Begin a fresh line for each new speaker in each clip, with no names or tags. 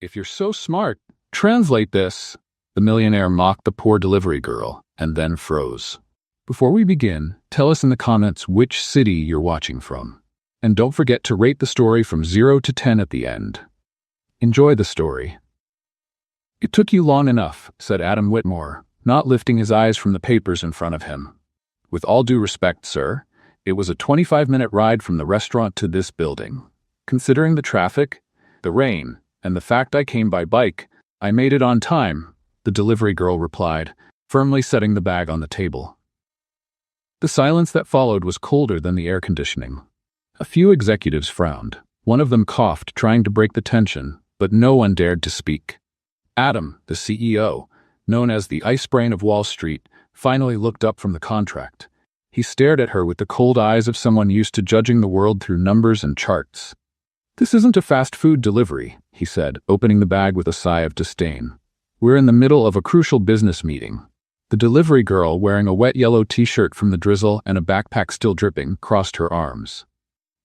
If you're so smart, translate this. The millionaire mocked the poor delivery girl and then froze. Before we begin, tell us in the comments which city you're watching from. And don't forget to rate the story from 0 to 10 at the end. Enjoy the story. It took you long enough, said Adam Whitmore, not lifting his eyes from the papers in front of him. With all due respect, sir, it was a 25-minute ride from the restaurant to this building. Considering the traffic, the rain, and the fact I came by bike, I made it on time, the delivery girl replied, firmly setting the bag on the table. The silence that followed was colder than the air conditioning. A few executives frowned. One of them coughed, trying to break the tension, but no one dared to speak. Adam, the CEO, known as the ice brain of Wall Street, finally looked up from the contract. He stared at her with the cold eyes of someone used to judging the world through numbers and charts. "This isn't a fast food delivery," he said, opening the bag with a sigh of disdain. "We're in the middle of a crucial business meeting." The delivery girl, wearing a wet yellow t-shirt from the drizzle and a backpack still dripping, crossed her arms.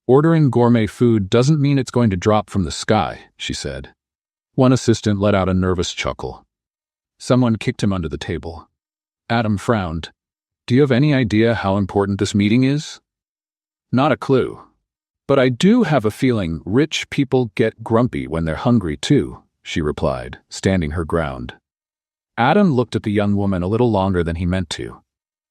"Ordering gourmet food doesn't mean it's going to drop from the sky," she said. One assistant let out a nervous chuckle. Someone kicked him under the table. Adam frowned. "Do you have any idea how important this meeting is?" "Not a clue. But I do have a feeling rich people get grumpy when they're hungry too," she replied, standing her ground. Adam looked at the young woman a little longer than he meant to.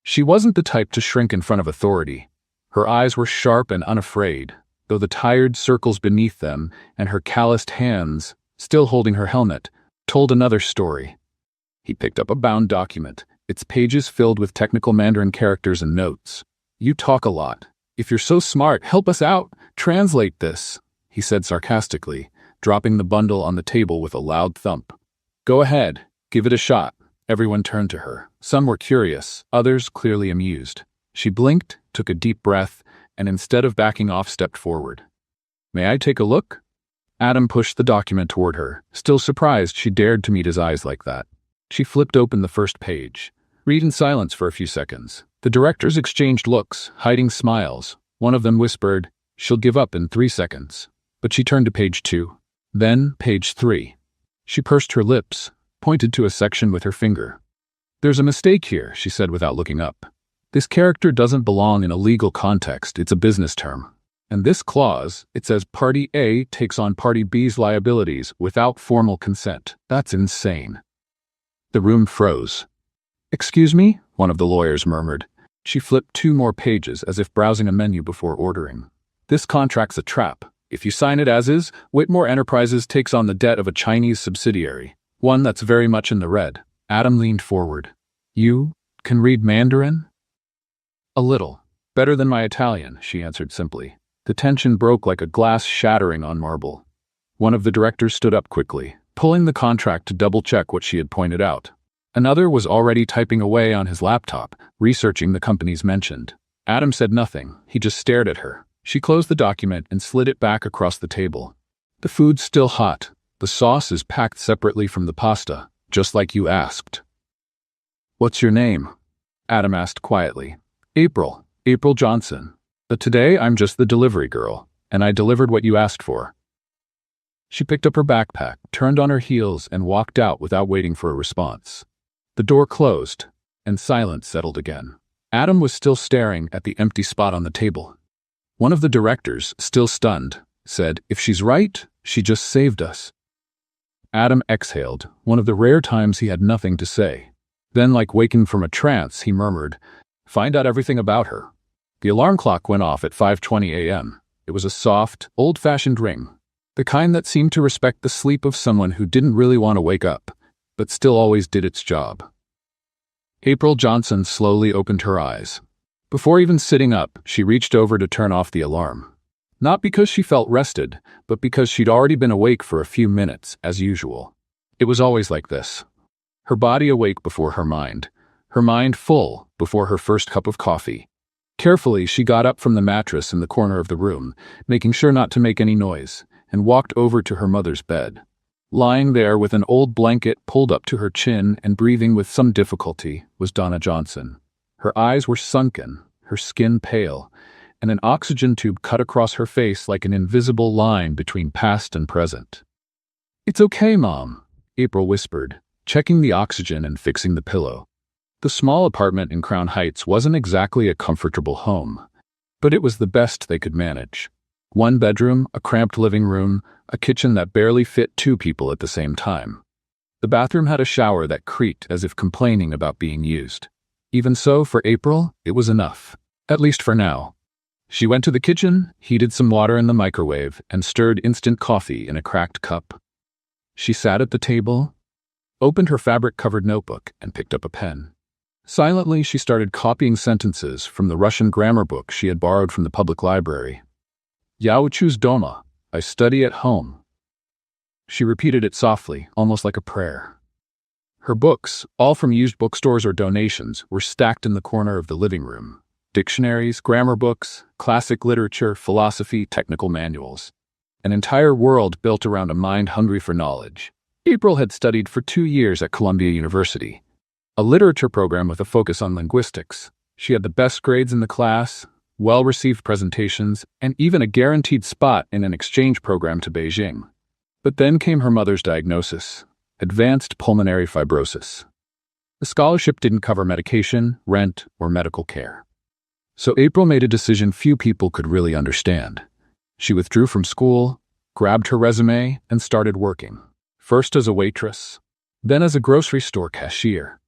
She wasn't the type to shrink in front of authority. Her eyes were sharp and unafraid, though the tired circles beneath them and her calloused hands, still holding her helmet, told another story. He picked up a bound document, its pages filled with technical Mandarin characters and notes. "You talk a lot. If you're so smart, help us out. Translate this," he said sarcastically, dropping the bundle on the table with a loud thump. "Go ahead, give it a shot." Everyone turned to her. Some were curious, others clearly amused. She blinked, took a deep breath, and instead of backing off, stepped forward. "May I take a look?" Adam pushed the document toward her, still surprised she dared to meet his eyes like that. She flipped open the first page. Read in silence for a few seconds. The directors exchanged looks, hiding smiles. One of them whispered, "She'll give up in 3 seconds." But she turned to page 2. Then page 3. She pursed her lips, pointed to a section with her finger. "There's a mistake here," she said without looking up. "This character doesn't belong in a legal context, it's a business term. And this clause, it says Party A takes on Party B's liabilities without formal consent. That's insane." The room froze. "Excuse me?" one of the lawyers murmured. She flipped 2 more pages as if browsing a menu before ordering. "This contract's a trap. If you sign it as is, Whitmore Enterprises takes on the debt of a Chinese subsidiary, one that's very much in the red." Adam leaned forward. "You can read Mandarin?" "A little. Better than my Italian," she answered simply. The tension broke like a glass shattering on marble. One of the directors stood up quickly, pulling the contract to double-check what she had pointed out. Another was already typing away on his laptop, researching the companies mentioned. Adam said nothing, he just stared at her. She closed the document and slid it back across the table. "The food's still hot. The sauce is packed separately from the pasta, just like you asked." "What's your name?" Adam asked quietly. April Johnson. But today I'm just the delivery girl, and I delivered what you asked for." She picked up her backpack, turned on her heels, and walked out without waiting for a response. The door closed, and silence settled again. Adam was still staring at the empty spot on the table. One of the directors, still stunned, said, "If she's right, she just saved us." Adam exhaled, one of the rare times he had nothing to say. Then, like waking from a trance, he murmured, "Find out everything about her." The alarm clock went off at 5:20 a.m. It was a soft, old-fashioned ring, the kind that seemed to respect the sleep of someone who didn't really want to wake up, but still always did its job. April Johnson slowly opened her eyes. Before even sitting up, she reached over to turn off the alarm. Not because she felt rested, but because she'd already been awake for a few minutes, as usual. It was always like this. Her body awake before her mind full before her first cup of coffee. Carefully, she got up from the mattress in the corner of the room, making sure not to make any noise, and walked over to her mother's bed. Lying there with an old blanket pulled up to her chin and breathing with some difficulty was Donna Johnson. Her eyes were sunken, her skin pale, and an oxygen tube cut across her face like an invisible line between past and present. "It's okay, Mom," April whispered, checking the oxygen and fixing the pillow. The small apartment in Crown Heights wasn't exactly a comfortable home, but it was the best they could manage. One bedroom, a cramped living room, a kitchen that barely fit two people at the same time. The bathroom had a shower that creaked as if complaining about being used. Even so, for April, it was enough, at least for now. She went to the kitchen, heated some water in the microwave, and stirred instant coffee in a cracked cup. She sat at the table, opened her fabric-covered notebook, and picked up a pen. Silently, she started copying sentences from the Russian grammar book she had borrowed from the public library. "Я учусь дома. I study at home." She repeated it softly, almost like a prayer. Her books, all from used bookstores or donations, were stacked in the corner of the living room. Dictionaries, grammar books, classic literature, philosophy, technical manuals. An entire world built around a mind hungry for knowledge. April had studied for 2 years at Columbia University, a literature program with a focus on linguistics. She had the best grades in the class, well-received presentations, and even a guaranteed spot in an exchange program to Beijing. But then came her mother's diagnosis: advanced pulmonary fibrosis. The scholarship didn't cover medication, rent, or medical care. So April made a decision few people could really understand. She withdrew from school, grabbed her resume, and started working. First as a waitress, then as a grocery store cashier.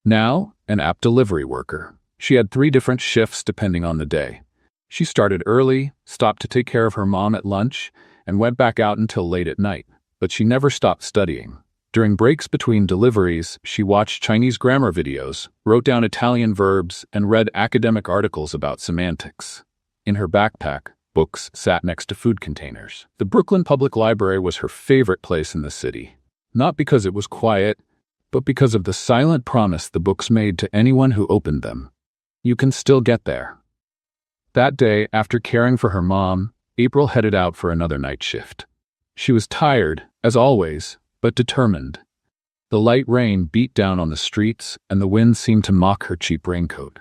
Now, an app delivery worker. She had 3 different shifts depending on the day. She started early, stopped to take care of her mom at lunch, and went back out until late at night. But she never stopped studying. During breaks between deliveries, she watched Chinese grammar videos, wrote down Italian verbs, and read academic articles about semantics. In her backpack, books sat next to food containers. The Brooklyn Public Library was her favorite place in the city. Not because it was quiet, but because of the silent promise the books made to anyone who opened them. You can still get there. That day, after caring for her mom, April headed out for another night shift. She was tired, as always, but determined. The light rain beat down on the streets, and the wind seemed to mock her cheap raincoat.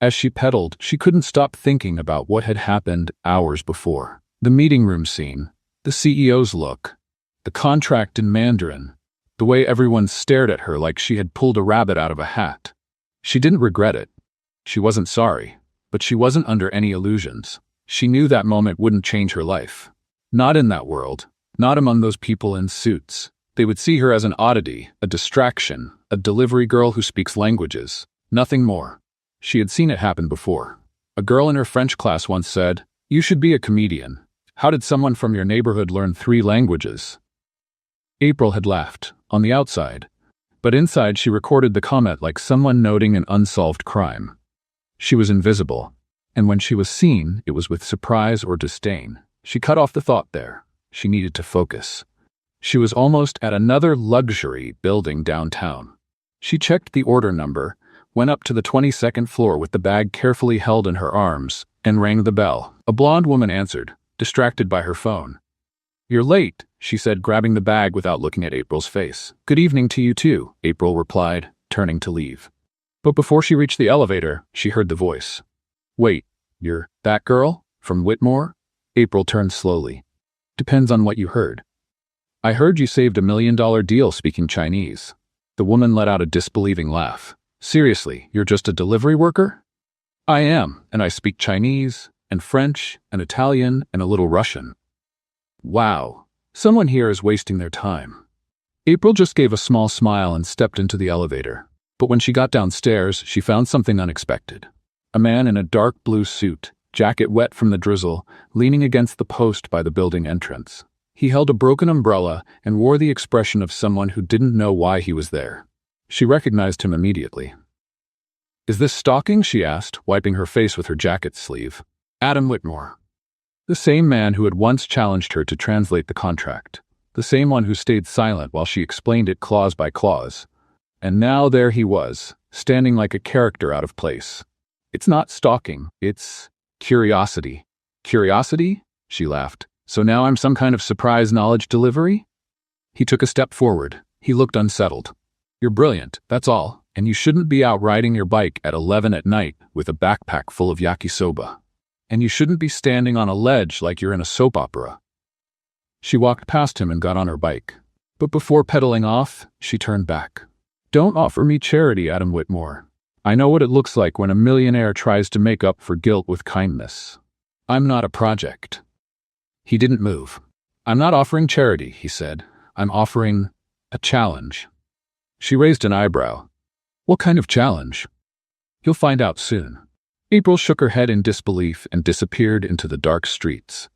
As she pedaled, she couldn't stop thinking about what had happened hours before. The meeting room scene, the CEO's look, the contract in Mandarin, the way everyone stared at her like she had pulled a rabbit out of a hat. She didn't regret it. She wasn't sorry, but she wasn't under any illusions. She knew that moment wouldn't change her life. Not in that world, not among those people in suits. They would see her as an oddity, a distraction, a delivery girl who speaks languages. Nothing more. She had seen it happen before. A girl in her French class once said, "You should be a comedian. How did someone from your neighborhood learn 3 languages?" April had laughed, on the outside, but inside she recorded the comment like someone noting an unsolved crime. She was invisible, and when she was seen, it was with surprise or disdain. She cut off the thought there. She needed to focus. She was almost at another luxury building downtown. She checked the order number, went up to the 22nd floor with the bag carefully held in her arms, and rang the bell. A blonde woman answered, distracted by her phone. "You're late," she said, grabbing the bag without looking at April's face. "Good evening to you too," April replied, turning to leave. But before she reached the elevator, she heard the voice. "Wait, you're that girl? From Whitmore?" April turned slowly. "Depends on what you heard." "I heard you saved $1 million deal speaking Chinese." The woman let out a disbelieving laugh. "Seriously, you're just a delivery worker?" "I am, and I speak Chinese, and French, and Italian, and a little Russian." "Wow, someone here is wasting their time." April just gave a small smile and stepped into the elevator. But when she got downstairs, she found something unexpected. A man in a dark blue suit, jacket wet from the drizzle, leaning against the post by the building entrance. He held a broken umbrella and wore the expression of someone who didn't know why he was there. She recognized him immediately. "Is this stalking?" she asked, wiping her face with her jacket sleeve. "Adam Whitmore." The same man who had once challenged her to translate the contract. The same one who stayed silent while she explained it clause by clause. And now there he was, standing like a character out of place. "It's not stalking, it's curiosity." "Curiosity?" She laughed. "So now I'm some kind of surprise knowledge delivery?" He took a step forward. He looked unsettled. "You're brilliant, that's all, and you shouldn't be out riding your bike at 11 at night with a backpack full of yakisoba. And you shouldn't be standing on a ledge like you're in a soap opera." She walked past him and got on her bike. But before pedaling off, she turned back. Don't offer me charity, Adam Whitmore. I know what it looks like when a millionaire tries to make up for guilt with kindness. I'm not a project. He didn't move. I'm not offering charity, he said. I'm offering a challenge. She raised an eyebrow. What kind of challenge? You'll find out soon. April shook her head in disbelief and disappeared into the dark streets.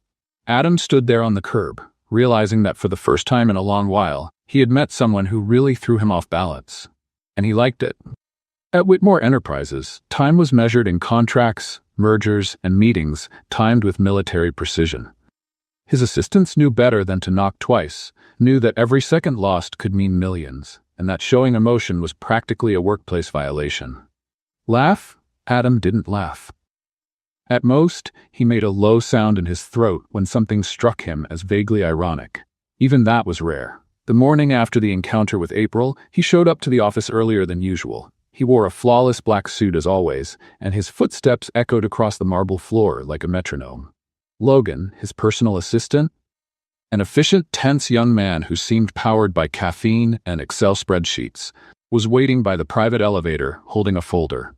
Adam stood there on the curb, realizing that for the first time in a long while, he had met someone who really threw him off balance. And he liked it. At Whitmore Enterprises, time was measured in contracts, mergers, and meetings timed with military precision. His assistants knew better than to knock twice, knew that every second lost could mean millions, and that showing emotion was practically a workplace violation. Laugh? Adam didn't laugh. At most, he made a low sound in his throat when something struck him as vaguely ironic. Even that was rare. The morning after the encounter with April, he showed up to the office earlier than usual. He wore a flawless black suit as always, and his footsteps echoed across the marble floor like a metronome. Logan, his personal assistant, an efficient, tense young man who seemed powered by caffeine and Excel spreadsheets, was waiting by the private elevator holding a folder.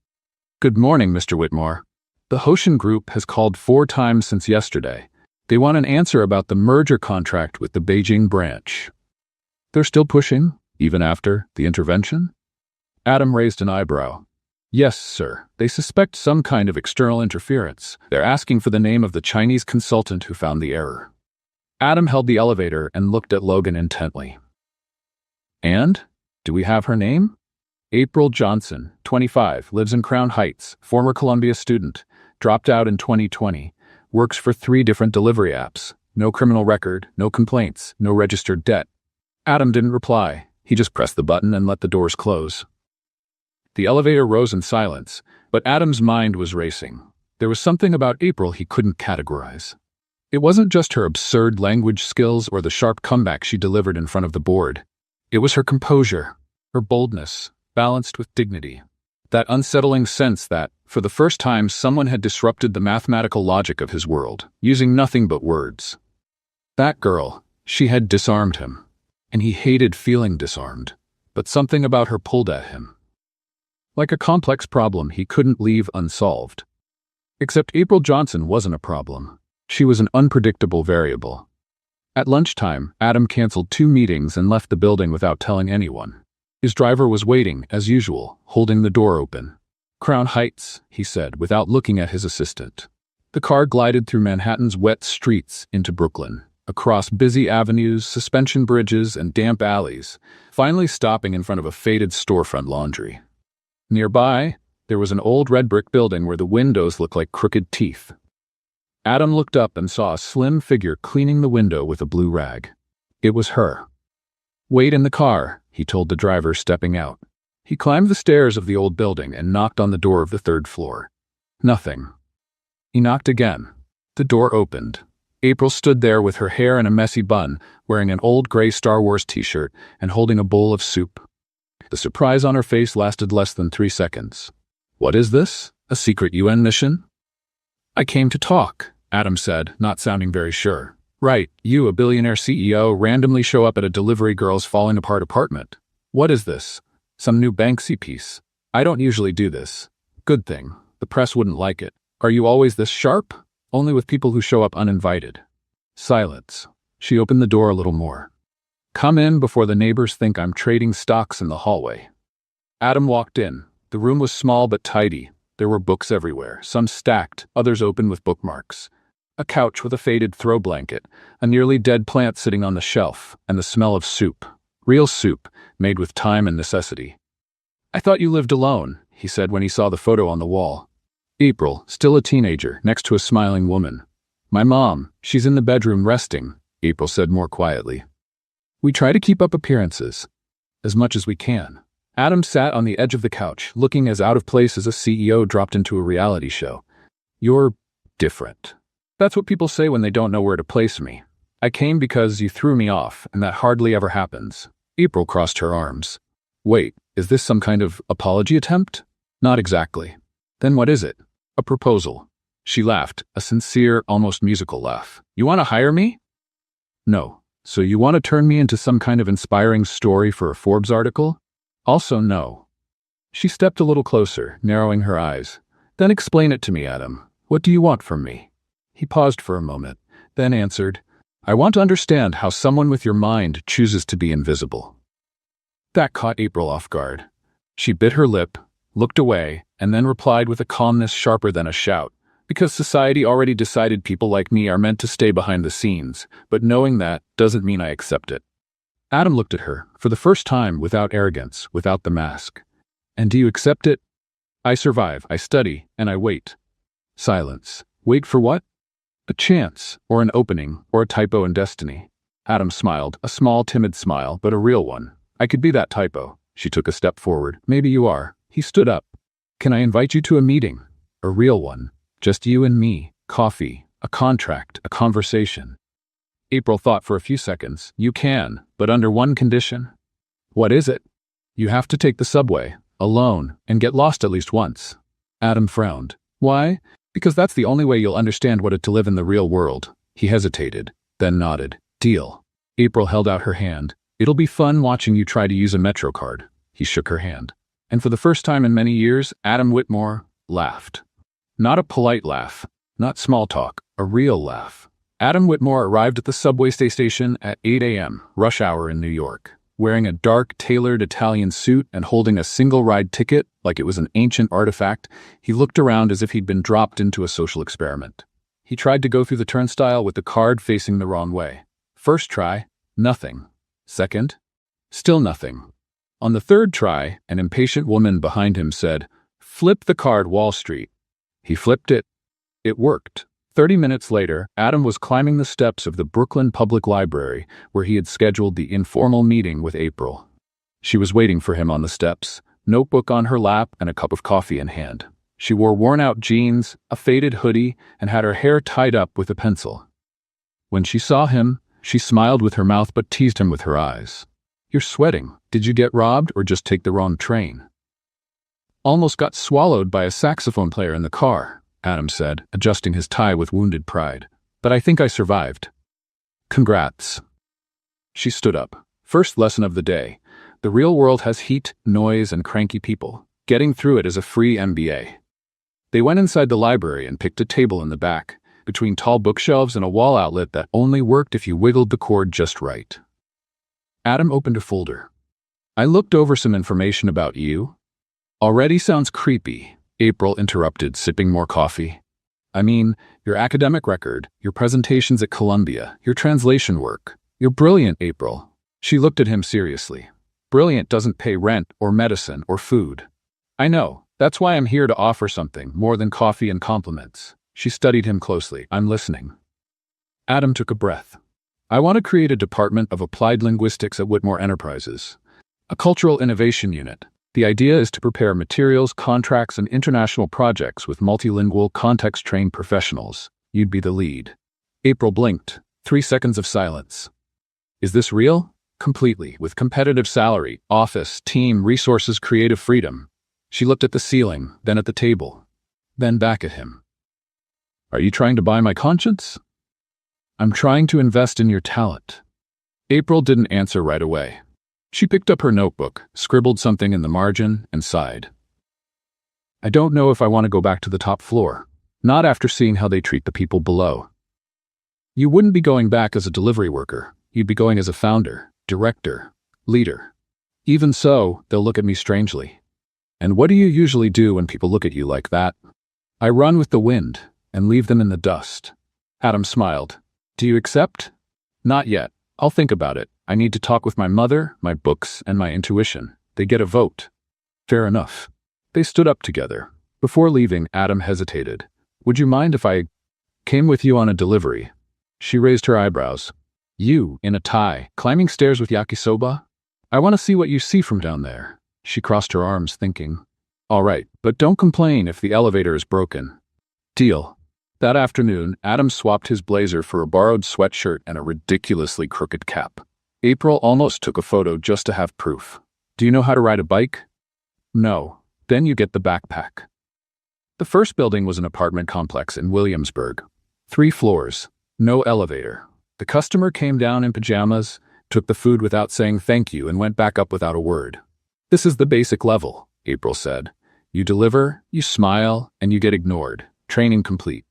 Good morning, Mr. Whitmore. The Hoshin Group has called 4 times since yesterday. They want an answer about the merger contract with the Beijing branch. They're still pushing, even after the intervention? Adam raised an eyebrow. Yes, sir. They suspect some kind of external interference. They're asking for the name of the Chinese consultant who found the error. Adam held the elevator and looked at Logan intently. And? Do we have her name? April Johnson, 25, lives in Crown Heights, former Columbia student, dropped out in 2020, works for 3 different delivery apps. No criminal record, no complaints, no registered debt. Adam didn't reply. He just pressed the button and let the doors close. The elevator rose in silence, but Adam's mind was racing. There was something about April he couldn't categorize. It wasn't just her absurd language skills or the sharp comeback she delivered in front of the board. It was her composure, her boldness, balanced with dignity. That unsettling sense that, for the first time, someone had disrupted the mathematical logic of his world, using nothing but words. That girl, she had disarmed him. And he hated feeling disarmed. But something about her pulled at him. Like a complex problem he couldn't leave unsolved. Except April Johnson wasn't a problem. She was an unpredictable variable. At lunchtime, Adam canceled 2 meetings and left the building without telling anyone. His driver was waiting, as usual, holding the door open. Crown Heights, he said, without looking at his assistant. The car glided through Manhattan's wet streets into Brooklyn, across busy avenues, suspension bridges, and damp alleys, finally stopping in front of a faded storefront laundry. Nearby, there was an old red brick building where the windows looked like crooked teeth. Adam looked up and saw a slim figure cleaning the window with a blue rag. It was her. Wait in the car, he told the driver, stepping out. He climbed the stairs of the old building and knocked on the door of the 3rd floor. Nothing. He knocked again. The door opened. April stood there with her hair in a messy bun, wearing an old gray Star Wars t-shirt and holding a bowl of soup. The surprise on her face lasted less than 3 seconds. What is this? A secret UN mission? I came to talk, Adam said, not sounding very sure. Right, you, a billionaire CEO, randomly show up at a delivery girl's falling apart apartment. What is this? Some new Banksy piece? I don't usually do this. Good thing. The press wouldn't like it. Are you always this sharp? Only with people who show up uninvited. Silence. She opened the door a little more. Come in before the neighbors think I'm trading stocks in the hallway. Adam walked in. The room was small but tidy. There were books everywhere, some stacked, others open with bookmarks. A couch with a faded throw blanket, a nearly dead plant sitting on the shelf, and the smell of soup. Real soup, made with time and necessity. I thought you lived alone, he said when he saw the photo on the wall. April, still a teenager, next to a smiling woman. My mom, she's in the bedroom resting, April said more quietly. We try to keep up appearances, as much as we can. Adam sat on the edge of the couch, looking as out of place as a CEO dropped into a reality show. You're different. That's what people say when they don't know where to place me. I came because you threw me off, and that hardly ever happens. April crossed her arms. Wait, is this some kind of apology attempt? Not exactly. Then what is it? A proposal. She laughed, a sincere, almost musical laugh. You want to hire me? No. So you want to turn me into some kind of inspiring story for a Forbes article? Also, no. She stepped a little closer, narrowing her eyes. Then explain it to me, Adam. What do you want from me? He paused for a moment, then answered, I want to understand how someone with your mind chooses to be invisible. That caught April off guard. She bit her lip, looked away, and then replied with a calmness sharper than a shout. Because society already decided people like me are meant to stay behind the scenes, but knowing that doesn't mean I accept it. Adam looked at her, for the first time without arrogance, without the mask. And do you accept it? I survive, I study, and I wait. Silence. Wait for what? A chance, or an opening, or a typo in destiny. Adam smiled, a small, timid smile, but a real one. I could be that typo. She took a step forward. Maybe you are. He stood up. Can I invite you to a meeting? A real one. Just you and me. Coffee. A contract. A conversation. April thought for a few seconds. You can, but under one condition. What is it? You have to take the subway, alone, and get lost at least once. Adam frowned. Why? Because that's the only way you'll understand what it's to live in the real world. He hesitated, then nodded. Deal. April held out her hand. It'll be fun watching you try to use a Metro card. He shook her hand. And for the first time in many years, Adam Whitmore laughed. Not a polite laugh, not small talk, a real laugh. Adam Whitmore arrived at the subway station at 8 a.m., rush hour in New York. Wearing a dark, tailored Italian suit and holding a single-ride ticket like it was an ancient artifact, he looked around as if he'd been dropped into a social experiment. He tried to go through the turnstile with the card facing the wrong way. First try, nothing. Second, still nothing. On the third try, an impatient woman behind him said, "Flip the card, Wall Street." He flipped it. It worked. 30 minutes later, Adam was climbing the steps of the Brooklyn Public Library, where he had scheduled the informal meeting with April. She was waiting for him on the steps, notebook on her lap and a cup of coffee in hand. She wore worn-out jeans, a faded hoodie, and had her hair tied up with a pencil. When she saw him, she smiled with her mouth but teased him with her eyes. You're sweating. Did you get robbed or just take the wrong train? Almost got swallowed by a saxophone player in the car, Adam said, adjusting his tie with wounded pride. But I think I survived. Congrats. She stood up. First lesson of the day. The real world has heat, noise, and cranky people. Getting through it is a free MBA. They went inside the library and picked a table in the back, between tall bookshelves and a wall outlet that only worked if you wiggled the cord just right. Adam opened a folder. I looked over some information about you. Already sounds creepy, April interrupted, sipping more coffee. I mean, your academic record, your presentations at Columbia, your translation work. You're brilliant, April. She looked at him seriously. Brilliant doesn't pay rent or medicine or food. I know. That's why I'm here to offer something more than coffee and compliments. She studied him closely. I'm listening. Adam took a breath. I want to create a department of applied linguistics at Whitmore Enterprises. A cultural innovation unit. The idea is to prepare materials, contracts, and international projects with multilingual, context-trained professionals. You'd be the lead. April blinked. 3 seconds of silence. Is this real? Completely. With competitive salary, office, team, resources, creative freedom. She looked at the ceiling, then at the table, then back at him. Are you trying to buy my conscience? I'm trying to invest in your talent. April didn't answer right away. She picked up her notebook, scribbled something in the margin, and sighed. I don't know if I want to go back to the top floor. Not after seeing how they treat the people below. You wouldn't be going back as a delivery worker. You'd be going as a founder, director, leader. Even so, they'll look at me strangely. And what do you usually do when people look at you like that? I run with the wind and leave them in the dust. Adam smiled. Do you accept? Not yet. I'll think about it. I need to talk with my mother, my books, and my intuition. They get a vote. Fair enough. They stood up together. Before leaving, Adam hesitated. Would you mind if I came with you on a delivery? She raised her eyebrows. You, in a tie, climbing stairs with yakisoba? I want to see what you see from down there. She crossed her arms, thinking. All right, but don't complain if the elevator is broken. Deal. That afternoon, Adam swapped his blazer for a borrowed sweatshirt and a ridiculously crooked cap. April almost took a photo just to have proof. Do you know how to ride a bike? No. Then you get the backpack. The first building was an apartment complex in Williamsburg. 3 floors. No elevator. The customer came down in pajamas, took the food without saying thank you, and went back up without a word. This is the basic level, April said. You deliver, you smile, and you get ignored. Training complete.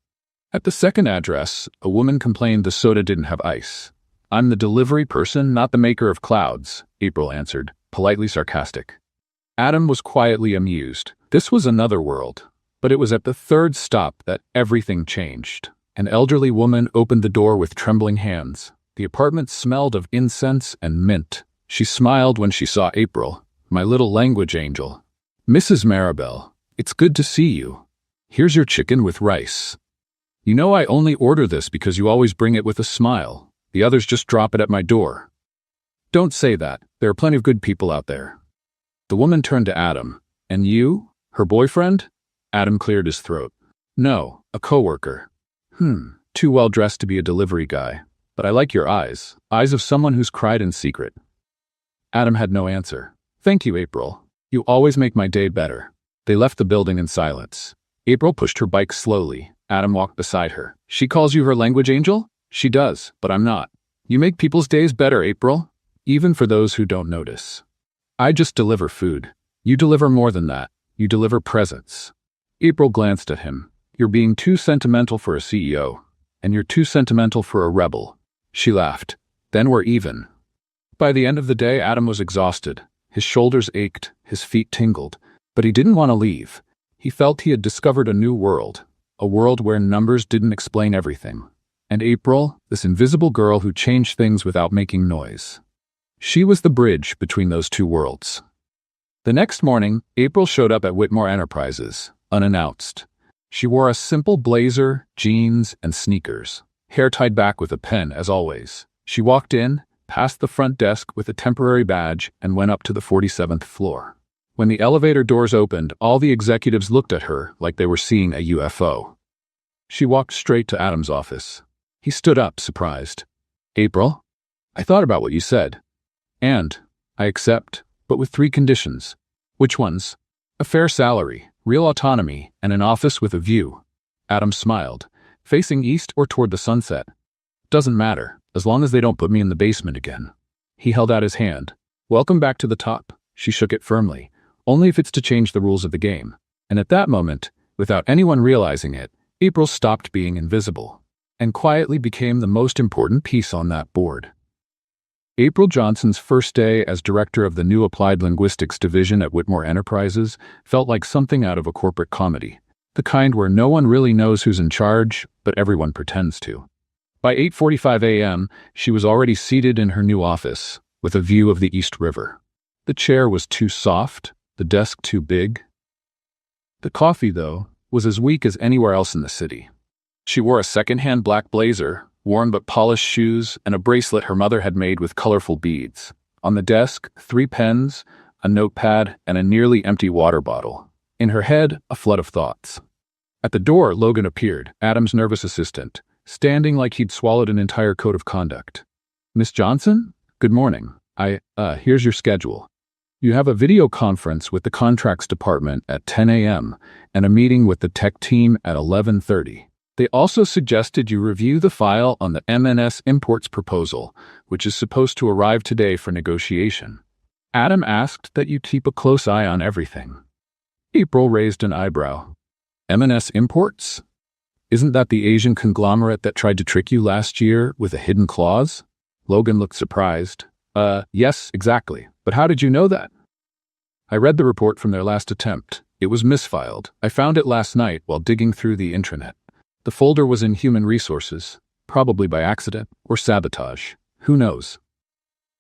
At the second address, a woman complained the soda didn't have ice. I'm the delivery person, not the maker of clouds, April answered, politely sarcastic. Adam was quietly amused. This was another world. But it was at the third stop that everything changed. An elderly woman opened the door with trembling hands. The apartment smelled of incense and mint. She smiled when she saw April, my little language angel. Mrs. Maribel, it's good to see you. Here's your chicken with rice. You know I only order this because you always bring it with a smile. The others just drop it at my door. Don't say that. There are plenty of good people out there. The woman turned to Adam. And you? Her boyfriend? Adam cleared his throat. No, a coworker. Too well dressed to be a delivery guy. But I like your eyes. Eyes of someone who's cried in secret. Adam had no answer. Thank you, April. You always make my day better. They left the building in silence. April pushed her bike slowly. Adam walked beside her. She calls you her language angel? She does, but I'm not. You make people's days better, April. Even for those who don't notice. I just deliver food. You deliver more than that. You deliver presents. April glanced at him. You're being too sentimental for a CEO. And you're too sentimental for a rebel. She laughed. Then we're even. By the end of the day, Adam was exhausted. His shoulders ached, his feet tingled. But he didn't want to leave. He felt he had discovered a new world. A world where numbers didn't explain everything. And April, this invisible girl who changed things without making noise. She was the bridge between those two worlds. The next morning, April showed up at Whitmore Enterprises, unannounced. She wore a simple blazer, jeans, and sneakers, hair tied back with a pen, as always. She walked in, past the front desk with a temporary badge, and went up to the 47th floor. When the elevator doors opened, all the executives looked at her like they were seeing a UFO. She walked straight to Adam's office. He stood up, surprised. April? I thought about what you said. And I accept, but with 3 conditions. Which ones? A fair salary, real autonomy, and an office with a view. Adam smiled. Facing east or toward the sunset. Doesn't matter, as long as they don't put me in the basement again. He held out his hand. Welcome back to the top. She shook it firmly. Only if it's to change the rules of the game. And at that moment, without anyone realizing it, April stopped being invisible. And quietly became the most important piece on that board. April Johnson's first day as director of the new Applied Linguistics Division at Whitmore Enterprises felt like something out of a corporate comedy, the kind where no one really knows who's in charge, but everyone pretends to. By 8:45 a.m., she was already seated in her new office, with a view of the East River. The chair was too soft, the desk too big. The coffee, though, was as weak as anywhere else in the city. She wore a second-hand black blazer, worn but polished shoes, and a bracelet her mother had made with colorful beads. On the desk, 3 pens, a notepad, and a nearly empty water bottle. In her head, a flood of thoughts. At the door, Logan appeared, Adam's nervous assistant, standing like he'd swallowed an entire code of conduct. Miss Johnson? Good morning. Here's your schedule. You have a video conference with the contracts department at 10 a.m. and a meeting with the tech team at 11:30. They also suggested you review the file on the M&S Imports proposal, which is supposed to arrive today for negotiation. Adam asked that you keep a close eye on everything. April raised an eyebrow. M&S Imports? Isn't that the Asian conglomerate that tried to trick you last year with a hidden clause? Logan looked surprised. Yes, exactly. But how did you know that? I read the report from their last attempt. It was misfiled. I found it last night while digging through the intranet. The folder was in human resources, probably by accident or sabotage. Who knows?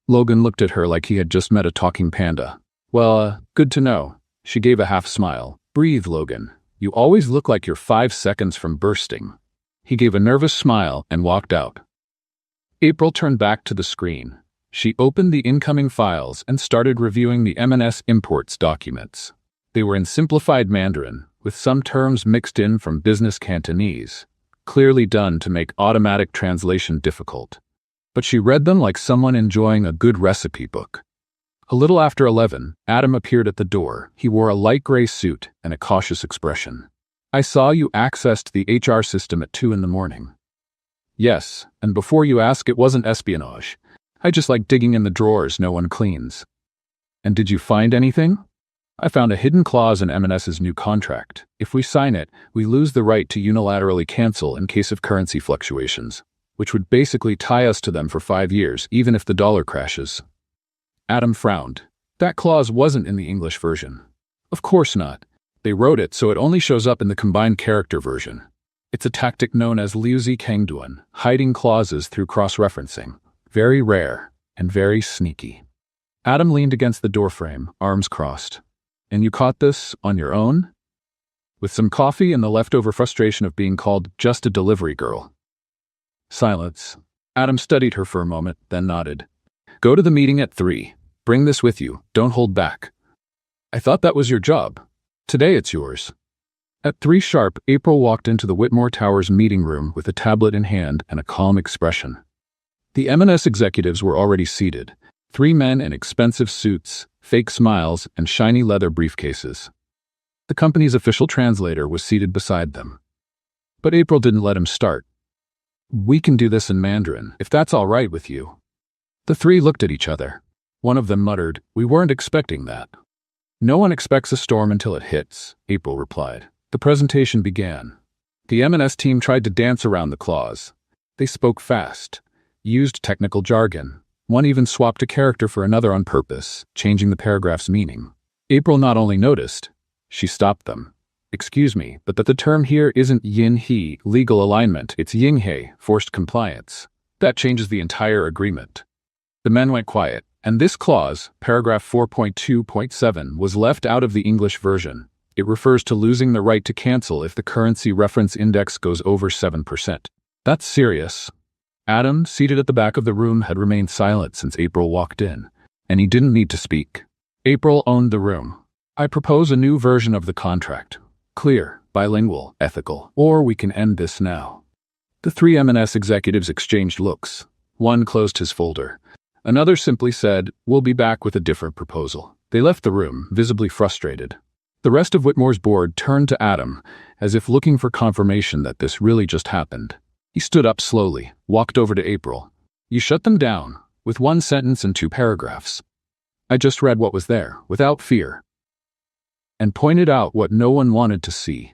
Logan looked at her like he had just met a talking panda. Well, good to know. She gave a half smile. Breathe, Logan. You always look like you're 5 seconds from bursting. He gave a nervous smile and walked out. April turned back to the screen. She opened the incoming files and started reviewing the M&S Imports documents. They were in simplified Mandarin, with some terms mixed in from business Cantonese, clearly done to make automatic translation difficult. But she read them like someone enjoying a good recipe book. A little after 11, Adam appeared at the door. He wore a light gray suit and a cautious expression. I saw you accessed the HR system at 2 in the morning. Yes, and before you ask, it wasn't espionage. I just like digging in the drawers no one cleans. And did you find anything? I found a hidden clause in M&S's new contract. If we sign it, we lose the right to unilaterally cancel in case of currency fluctuations, which would basically tie us to them for 5 years, even if the dollar crashes. Adam frowned. That clause wasn't in the English version. Of course not. They wrote it so it only shows up in the combined character version. It's a tactic known as liuzi kangduan, hiding clauses through cross-referencing. Very rare and very sneaky. Adam leaned against the doorframe, arms crossed. And you caught this on your own? With some coffee and the leftover frustration of being called just a delivery girl. Silence. Adam studied her for a moment, then nodded. Go to the meeting at 3. Bring this with you. Don't hold back. I thought that was your job. Today it's yours. At 3 sharp, April walked into the Whitmore Towers meeting room with a tablet in hand and a calm expression. The M&S executives were already seated. 3 men in expensive suits, fake smiles, and shiny leather briefcases. The company's official translator was seated beside them. But April didn't let him start. We can do this in Mandarin, if that's all right with you. The 3 looked at each other. One of them muttered, We weren't expecting that. No one expects a storm until it hits, April replied. The presentation began. The M&S team tried to dance around the clause. They spoke fast, used technical jargon. One even swapped a character for another on purpose, changing the paragraph's meaning. April not only noticed, she stopped them. Excuse me, but that the term here isn't yin-he, legal alignment, it's ying-he, forced compliance. That changes the entire agreement. The men went quiet, and this clause, paragraph 4.2.7, was left out of the English version. It refers to losing the right to cancel if the currency reference index goes over 7%. That's serious. Adam, seated at the back of the room, had remained silent since April walked in, and he didn't need to speak. April owned the room. I propose a new version of the contract. Clear, bilingual, ethical, or we can end this now. The 3 M&S executives exchanged looks. One closed his folder. Another simply said, We'll be back with a different proposal. They left the room, visibly frustrated. The rest of Whitmore's board turned to Adam, as if looking for confirmation that this really just happened. He stood up slowly, walked over to April. You shut them down, with 1 sentence and 2 paragraphs. I just read what was there, without fear. And pointed out what no one wanted to see.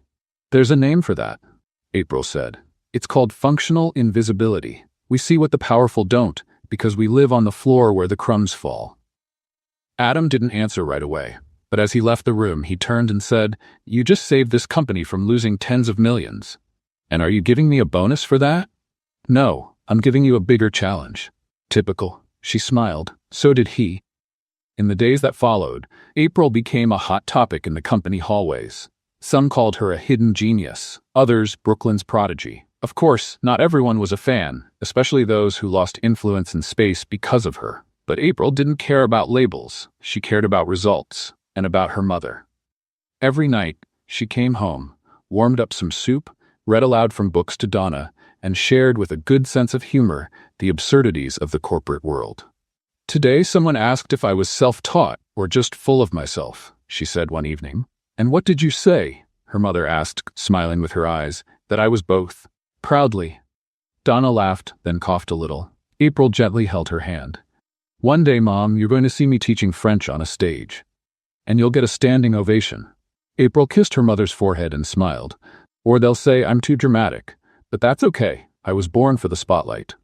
There's a name for that, April said. It's called functional invisibility. We see what the powerful don't, because we live on the floor where the crumbs fall. Adam didn't answer right away, but as he left the room, he turned and said, You just saved this company from losing tens of millions. And are you giving me a bonus for that? No, I'm giving you a bigger challenge. Typical. She smiled. So did he. In the days that followed, April became a hot topic in the company hallways. Some called her a hidden genius, others Brooklyn's prodigy. Of course, not everyone was a fan, especially those who lost influence in space because of her. But April didn't care about labels. She cared about results, and about her mother. Every night, she came home, warmed up some soup, read aloud from books to Donna, and shared with a good sense of humor the absurdities of the corporate world. Today, someone asked if I was self-taught or just full of myself, she said one evening. And what did you say? Her mother asked, smiling with her eyes. That I was both. Proudly. Donna laughed, then coughed a little. April gently held her hand. One day, Mom, you're going to see me teaching French on a stage. And you'll get a standing ovation. April kissed her mother's forehead and smiled. Or they'll say I'm too dramatic. But that's okay. I was born for the spotlight.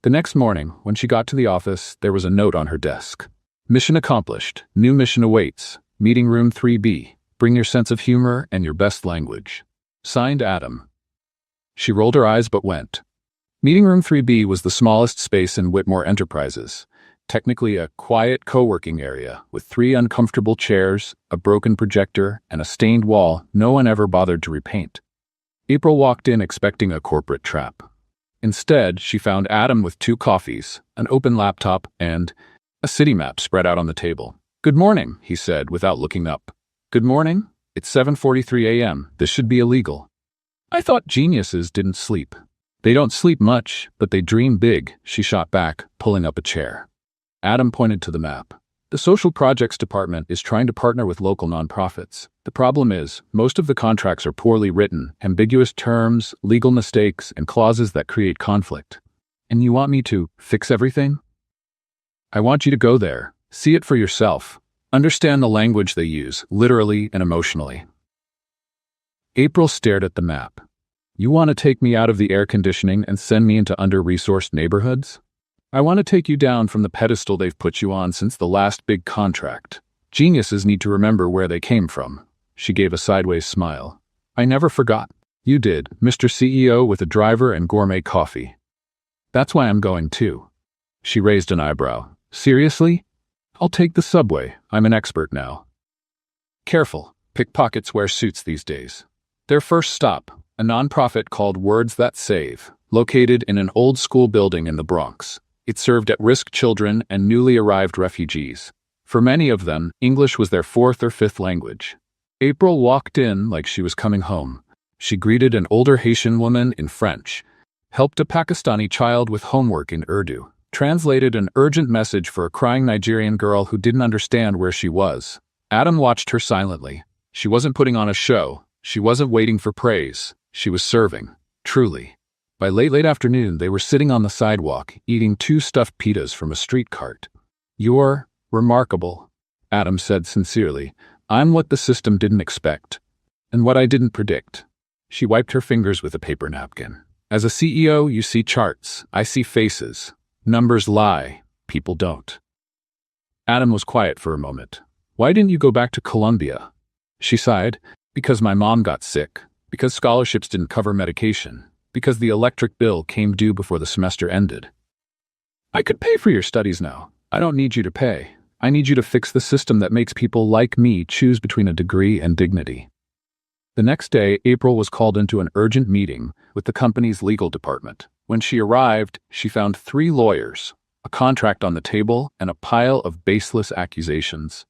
The next morning, when she got to the office, there was a note on her desk. Mission accomplished. New mission awaits. Meeting room 3B. Bring your sense of humor and your best language. Signed, Adam. She rolled her eyes but went. Meeting room 3B was the smallest space in Whitmore Enterprises. Technically a quiet co-working area with 3 uncomfortable chairs, a broken projector, and a stained wall no one ever bothered to repaint. April walked in expecting a corporate trap. Instead, she found Adam with 2 coffees, an open laptop, and a city map spread out on the table. Good morning, he said without looking up. Good morning? It's 7:43 a.m. This should be illegal. I thought geniuses didn't sleep. They don't sleep much, but they dream big, she shot back, pulling up a chair. Adam pointed to the map. The Social Projects Department is trying to partner with local nonprofits. The problem is, most of the contracts are poorly written, ambiguous terms, legal mistakes, and clauses that create conflict. And you want me to fix everything? I want you to go there, see it for yourself, understand the language they use, literally and emotionally. April stared at the map. You want to take me out of the air conditioning and send me into under-resourced neighborhoods? I want to take you down from the pedestal they've put you on since the last big contract. Geniuses need to remember where they came from. She gave a sideways smile. I never forgot. You did, Mr. CEO with a driver and gourmet coffee. That's why I'm going too. She raised an eyebrow. Seriously? I'll take the subway. I'm an expert now. Careful. Pickpockets wear suits these days. Their first stop, a nonprofit called Words That Save, located in an old school building in the Bronx. It served at-risk children and newly arrived refugees. For many of them, English was their fourth or fifth language. April walked in like she was coming home. She greeted an older Haitian woman in French, helped a Pakistani child with homework in Urdu, translated an urgent message for a crying Nigerian girl who didn't understand where she was. Adam watched her silently. She wasn't putting on a show. She wasn't waiting for praise. She was serving, truly. By late afternoon, they were sitting on the sidewalk, eating 2 stuffed pitas from a street cart. You're remarkable, Adam said sincerely. I'm what the system didn't expect, and what I didn't predict. She wiped her fingers with a paper napkin. As a CEO, you see charts. I see faces. Numbers lie. People don't. Adam was quiet for a moment. Why didn't you go back to Colombia? She sighed. Because my mom got sick. Because scholarships didn't cover medication. Because the electric bill came due before the semester ended. I could pay for your studies now. I don't need you to pay. I need you to fix the system that makes people like me choose between a degree and dignity. The next day, April was called into an urgent meeting with the company's legal department. When she arrived, she found 3 lawyers, a contract on the table, and a pile of baseless accusations.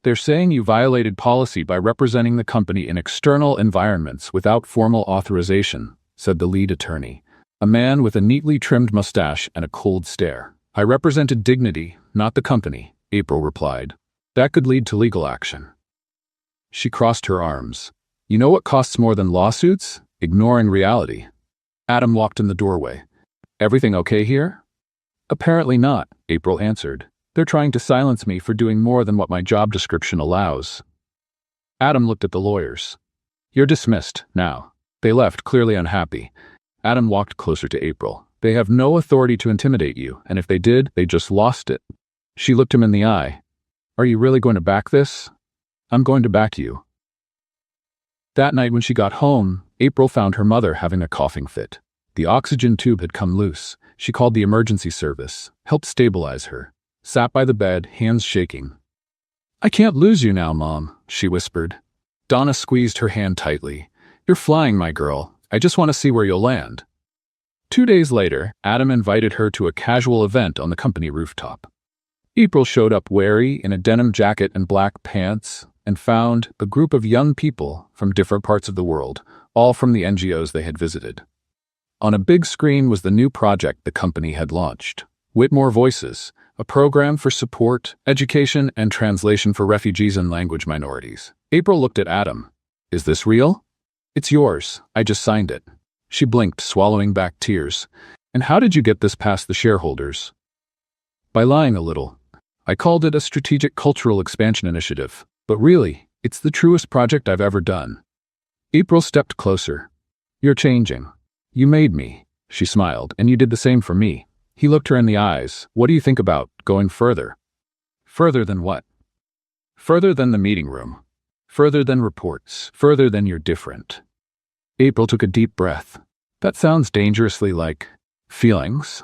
They're saying you violated policy by representing the company in external environments without formal authorization, said the lead attorney, a man with a neatly trimmed mustache and a cold stare. I represented dignity, not the company, April replied. That could lead to legal action. She crossed her arms. You know what costs more than lawsuits? Ignoring reality. Adam walked in the doorway. Everything okay here? Apparently not, April answered. They're trying to silence me for doing more than what my job description allows. Adam looked at the lawyers. You're dismissed, now. They left, clearly unhappy. Adam walked closer to April. They have no authority to intimidate you, and if they did, they just lost it. She looked him in the eye. Are you really going to back this? I'm going to back you. That night when she got home, April found her mother having a coughing fit. The oxygen tube had come loose. She called the emergency service, helped stabilize her, sat by the bed, hands shaking. I can't lose you now, Mom, she whispered. Donna squeezed her hand tightly. You're flying, my girl. I just want to see where you'll land. 2 days later, Adam invited her to a casual event on the company rooftop. April showed up wary in a denim jacket and black pants and found a group of young people from different parts of the world, all from the NGOs they had visited. On a big screen was the new project the company had launched, Whitmore Voices, a program for support, education, and translation for refugees and language minorities. April looked at Adam. Is this real? It's yours. I just signed it. She blinked, swallowing back tears. And how did you get this past the shareholders? By lying a little. I called it a strategic cultural expansion initiative, but really, it's the truest project I've ever done. April stepped closer. You're changing. You made me, she smiled, and you did the same for me. He looked her in the eyes. What do you think about going further? Further than what? Further than the meeting room. Further than reports. Further than you're different. April took a deep breath. That sounds dangerously like feelings.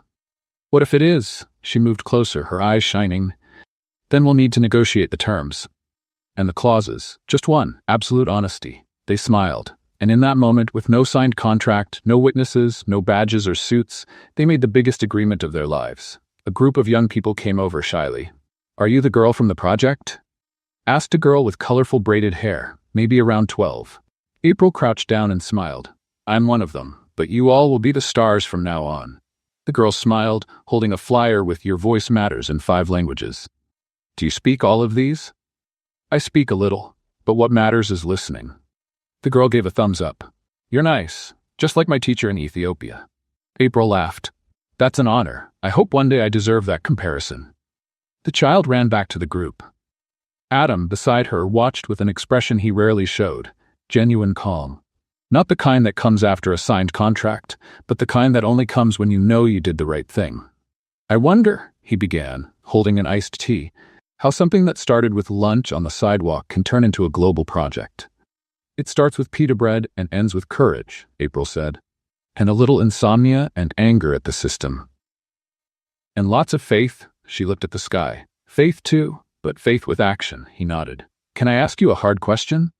What if it is? She moved closer, her eyes shining. Then we'll need to negotiate the terms. And the clauses. Just one, absolute honesty. They smiled. And in that moment, with no signed contract, no witnesses, no badges or suits, they made the biggest agreement of their lives. A group of young people came over shyly. Are you the girl from the project? Asked a girl with colorful braided hair, maybe around 12. April crouched down and smiled. I'm one of them, but you all will be the stars from now on. The girl smiled, holding a flyer with Your Voice Matters in 5 languages. Do you speak all of these? I speak a little. but what matters is listening. The girl gave a thumbs up. You're nice, just like my teacher in Ethiopia. April laughed. That's an honor. I hope one day I deserve that comparison. The child ran back to the group. Adam, beside her, watched with an expression he rarely showed, genuine calm. Not the kind that comes after a signed contract, but the kind that only comes when you know you did the right thing. I wonder, he began, holding an iced tea, how something that started with lunch on the sidewalk can turn into a global project. It starts with pita bread and ends with courage, April said, and a little insomnia and anger at the system. And lots of faith, she looked at the sky. Faith too, but faith with action, he nodded. Can I ask you a hard question?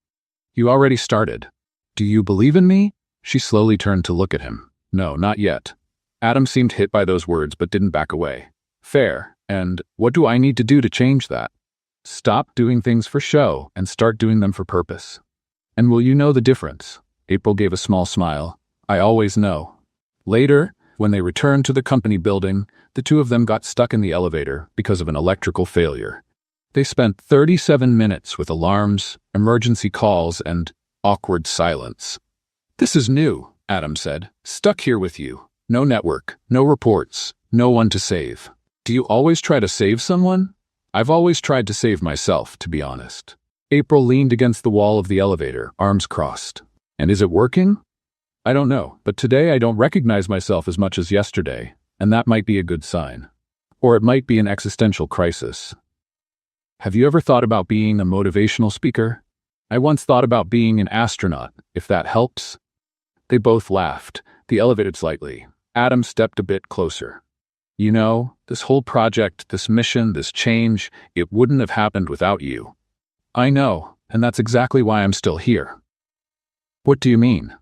You already started. Do you believe in me? She slowly turned to look at him. No, not yet. Adam seemed hit by those words but didn't back away. Fair, and what do I need to do to change that? Stop doing things for show and start doing them for purpose. And will you know the difference? April gave a small smile. I always know. Later, when they returned to the company building, the two of them got stuck in the elevator because of an electrical failure. They spent 37 minutes with alarms, emergency calls, and awkward silence. This is new, Adam said. Stuck here with you. No network, no reports, no one to save. Do you always try to save someone? I've always tried to save myself, to be honest. April leaned against the wall of the elevator, arms crossed. And is it working? I don't know, but today I don't recognize myself as much as yesterday, and that might be a good sign. Or it might be an existential crisis. Have you ever thought about being a motivational speaker? I once thought about being an astronaut, if that helps. They both laughed. They elevated slightly. Adam stepped a bit closer. You know, this whole project, this mission, this change, it wouldn't have happened without you. I know, and that's exactly why I'm still here. What do you mean?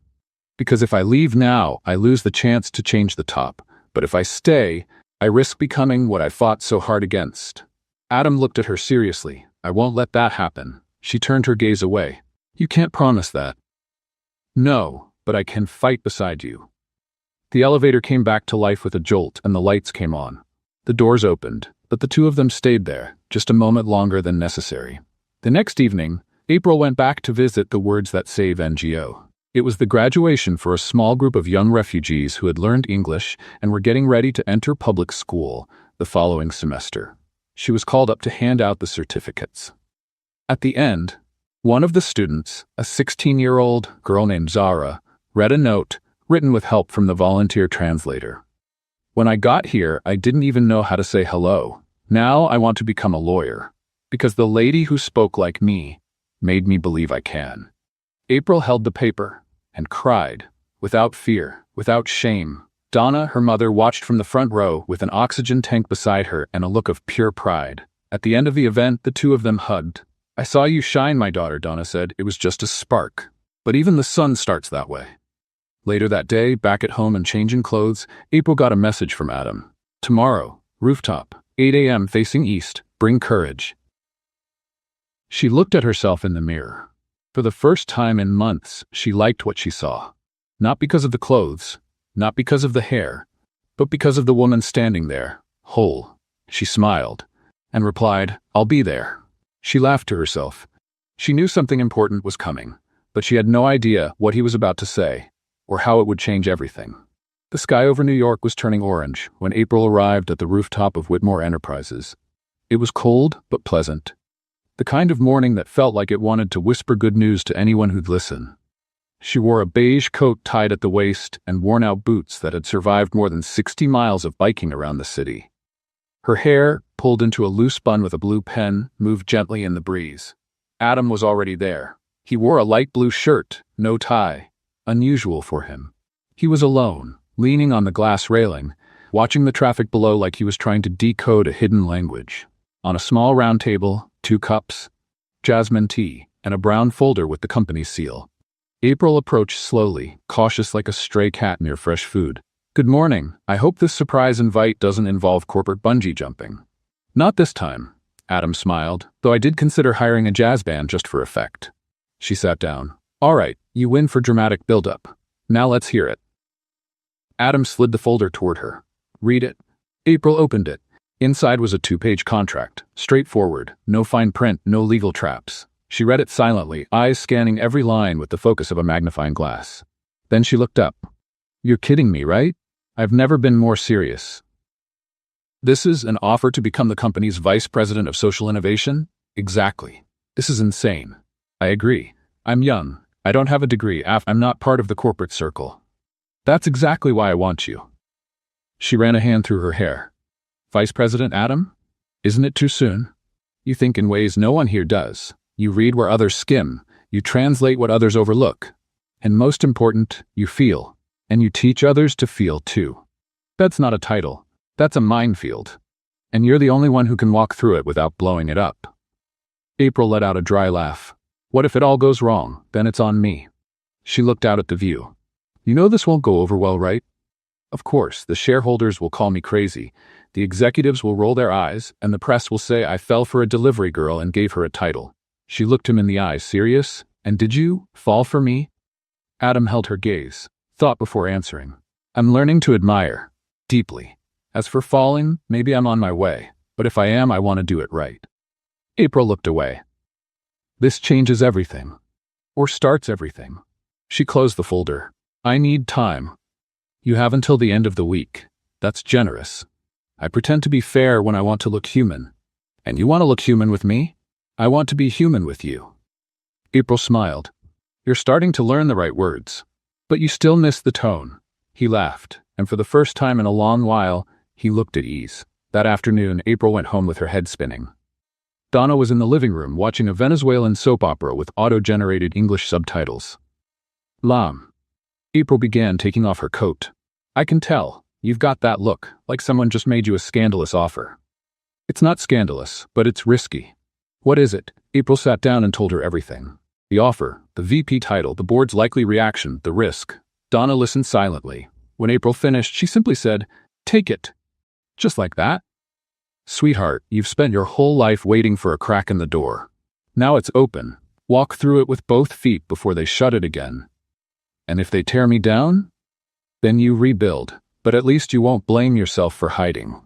Because if I leave now, I lose the chance to change the top. But if I stay, I risk becoming what I fought so hard against. Adam looked at her seriously. I won't let that happen. She turned her gaze away. You can't promise that. No, but I can fight beside you. The elevator came back to life with a jolt and the lights came on. The doors opened, but the two of them stayed there, just a moment longer than necessary. The next evening, April went back to visit the Words That Save NGO. It was the graduation for a small group of young refugees who had learned English and were getting ready to enter public school the following semester. She was called up to hand out the certificates. At the end, one of the students, a 16-year-old girl named Zara, read a note written with help from the volunteer translator. When I got here, I didn't even know how to say hello. Now I want to become a lawyer, because the lady who spoke like me made me believe I can. April held the paper and cried, without fear, without shame. Donna, her mother, watched from the front row with an oxygen tank beside her and a look of pure pride. At the end of the event, the two of them hugged. I saw you shine, my daughter, Donna said. It was just a spark. But even the sun starts that way. Later that day, back at home and changing clothes, April got a message from Adam. Tomorrow, rooftop, 8 a.m. facing east, bring courage. She looked at herself in the mirror. For the first time in months, she liked what she saw. Not because of the clothes, not because of the hair, but because of the woman standing there, whole. She smiled and replied, I'll be there. She laughed to herself. She knew something important was coming, but she had no idea what he was about to say or how it would change everything. The sky over New York was turning orange when April arrived at the rooftop of Whitmore Enterprises. It was cold but pleasant. The kind of morning that felt like it wanted to whisper good news to anyone who'd listen. She wore a beige coat tied at the waist and worn-out boots that had survived more than 60 miles of biking around the city. Her hair, pulled into a loose bun with a blue pen, moved gently in the breeze. Adam was already there. He wore a light blue shirt, no tie, unusual for him. He was alone, leaning on the glass railing, watching the traffic below like he was trying to decode a hidden language. On a small round table, 2 cups, jasmine tea, and a brown folder with the company's seal. April approached slowly, cautious like a stray cat near fresh food. Good morning. I hope this surprise invite doesn't involve corporate bungee jumping. Not this time, Adam smiled, though I did consider hiring a jazz band just for effect. She sat down. All right, you win for dramatic build-up. Now let's hear it. Adam slid the folder toward her. Read it. April opened it. Inside was a 2-page contract. Straightforward. No fine print, no legal traps. She read it silently, eyes scanning every line with the focus of a magnifying glass. Then she looked up. You're kidding me, right? I've never been more serious. This is an offer to become the company's vice president of social innovation? Exactly. This is insane. I agree. I'm young. I don't have a degree. I'm not part of the corporate circle. That's exactly why I want you. She ran a hand through her hair. Vice President Adam? Isn't it too soon? You think in ways no one here does. You read where others skim. You translate what others overlook. And most important, you feel. And you teach others to feel too. That's not a title. That's a minefield. And you're the only one who can walk through it without blowing it up. April let out a dry laugh. What if it all goes wrong? Then it's on me. She looked out at the view. You know this won't go over well, right? Of course, the shareholders will call me crazy. The executives will roll their eyes, and the press will say I fell for a delivery girl and gave her a title. She looked him in the eyes. Serious? And did you fall for me? Adam held her gaze, thought before answering. I'm learning to admire. Deeply. As for falling, maybe I'm on my way. But if I am, I want to do it right. April looked away. This changes everything. Or starts everything. She closed the folder. I need time. You have until the end of the week. That's generous. I pretend to be fair when I want to look human. And you want to look human with me? I want to be human with you. April smiled. You're starting to learn the right words. But you still miss the tone. He laughed, and for the first time in a long while, he looked at ease. That afternoon, April went home with her head spinning. Donna was in the living room watching a Venezuelan soap opera with auto-generated English subtitles. Lam. April began taking off her coat. I can tell. You've got that look, like someone just made you a scandalous offer. It's not scandalous, but it's risky. What is it? April sat down and told her everything. The offer, the VP title, the board's likely reaction, the risk. Donna listened silently. When April finished, she simply said, Take it. Just like that? Sweetheart, you've spent your whole life waiting for a crack in the door. Now it's open. Walk through it with both feet before they shut it again. And if they tear me down? Then you rebuild, but at least you won't blame yourself for hiding.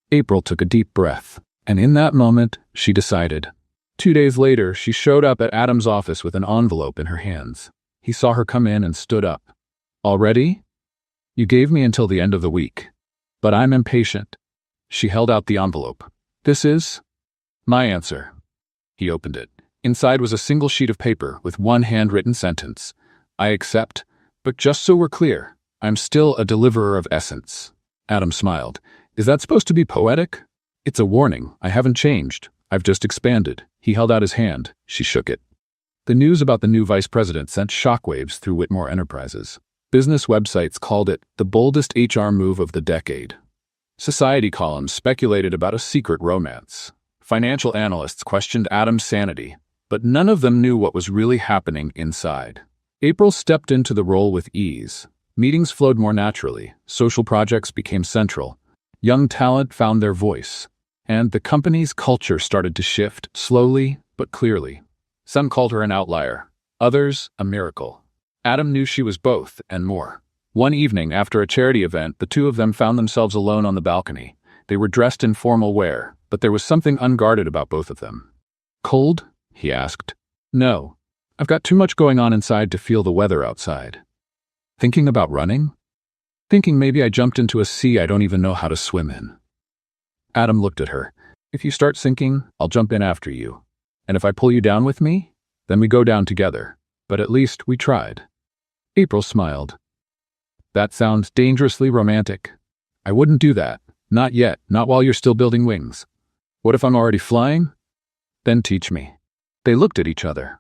April took a deep breath, and in that moment, she decided. 2 days later, she showed up at Adam's office with an envelope in her hands. He saw her come in and stood up. Already? You gave me until the end of the week. But I'm impatient. She held out the envelope. This is my answer. He opened it. Inside was a single sheet of paper with one handwritten sentence. I accept, but just so we're clear, I'm still a deliverer of essence. Adam smiled. Is that supposed to be poetic? It's a warning. I haven't changed. I've just expanded. He held out his hand. She shook it. The news about the new vice president sent shockwaves through Whitmore Enterprises. Business websites called it the boldest HR move of the decade. Society columns speculated about a secret romance. Financial analysts questioned Adam's sanity, but none of them knew what was really happening inside. April stepped into the role with ease. Meetings flowed more naturally, social projects became central, young talent found their voice, and the company's culture started to shift, slowly but clearly. Some called her an outlier, others a miracle. Adam knew she was both and more. One evening, after a charity event, the two of them found themselves alone on the balcony. They were dressed in formal wear, but there was something unguarded about both of them. Cold? He asked. No. I've got too much going on inside to feel the weather outside. Thinking about running? Thinking maybe I jumped into a sea I don't even know how to swim in. Adam looked at her. If you start sinking, I'll jump in after you. And if I pull you down with me, then we go down together. But at least we tried. April smiled. That sounds dangerously romantic. I wouldn't do that. Not yet, not while you're still building wings. What if I'm already flying? Then teach me. They looked at each other.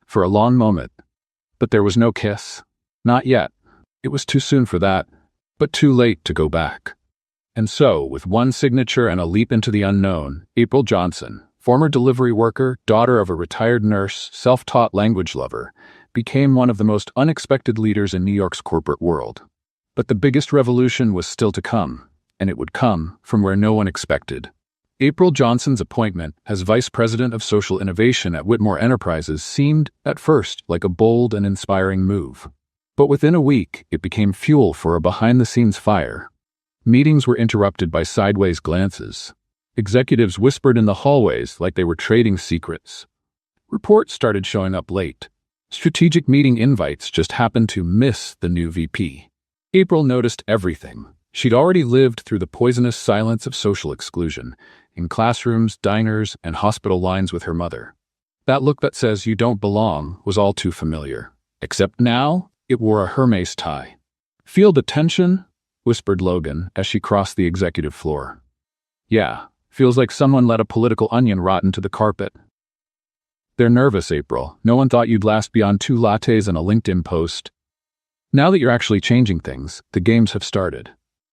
For a long moment. But there was no kiss. Not yet. It was too soon for that, but too late to go back. And so, with one signature and a leap into the unknown, April Johnson, former delivery worker, daughter of a retired nurse, self-taught language lover, became one of the most unexpected leaders in New York's corporate world. But the biggest revolution was still to come, and it would come from where no one expected. April Johnson's appointment as Vice President of Social Innovation at Whitmore Enterprises seemed, at first, like a bold and inspiring move. But within a week, it became fuel for a behind-the-scenes fire. Meetings were interrupted by sideways glances. Executives whispered in the hallways like they were trading secrets. Reports started showing up late. Strategic meeting invites just happened to miss the new VP. April noticed everything. She'd already lived through the poisonous silence of social exclusion, in classrooms, diners, and hospital lines with her mother. That look that says you don't belong was all too familiar. Except now, it wore a Hermes tie. "Feel the tension?" whispered Logan as she crossed the executive floor. "Yeah, feels like someone let a political onion rot into the carpet." "They're nervous, April. No one thought you'd last beyond 2 lattes and a LinkedIn post. Now that you're actually changing things, the games have started.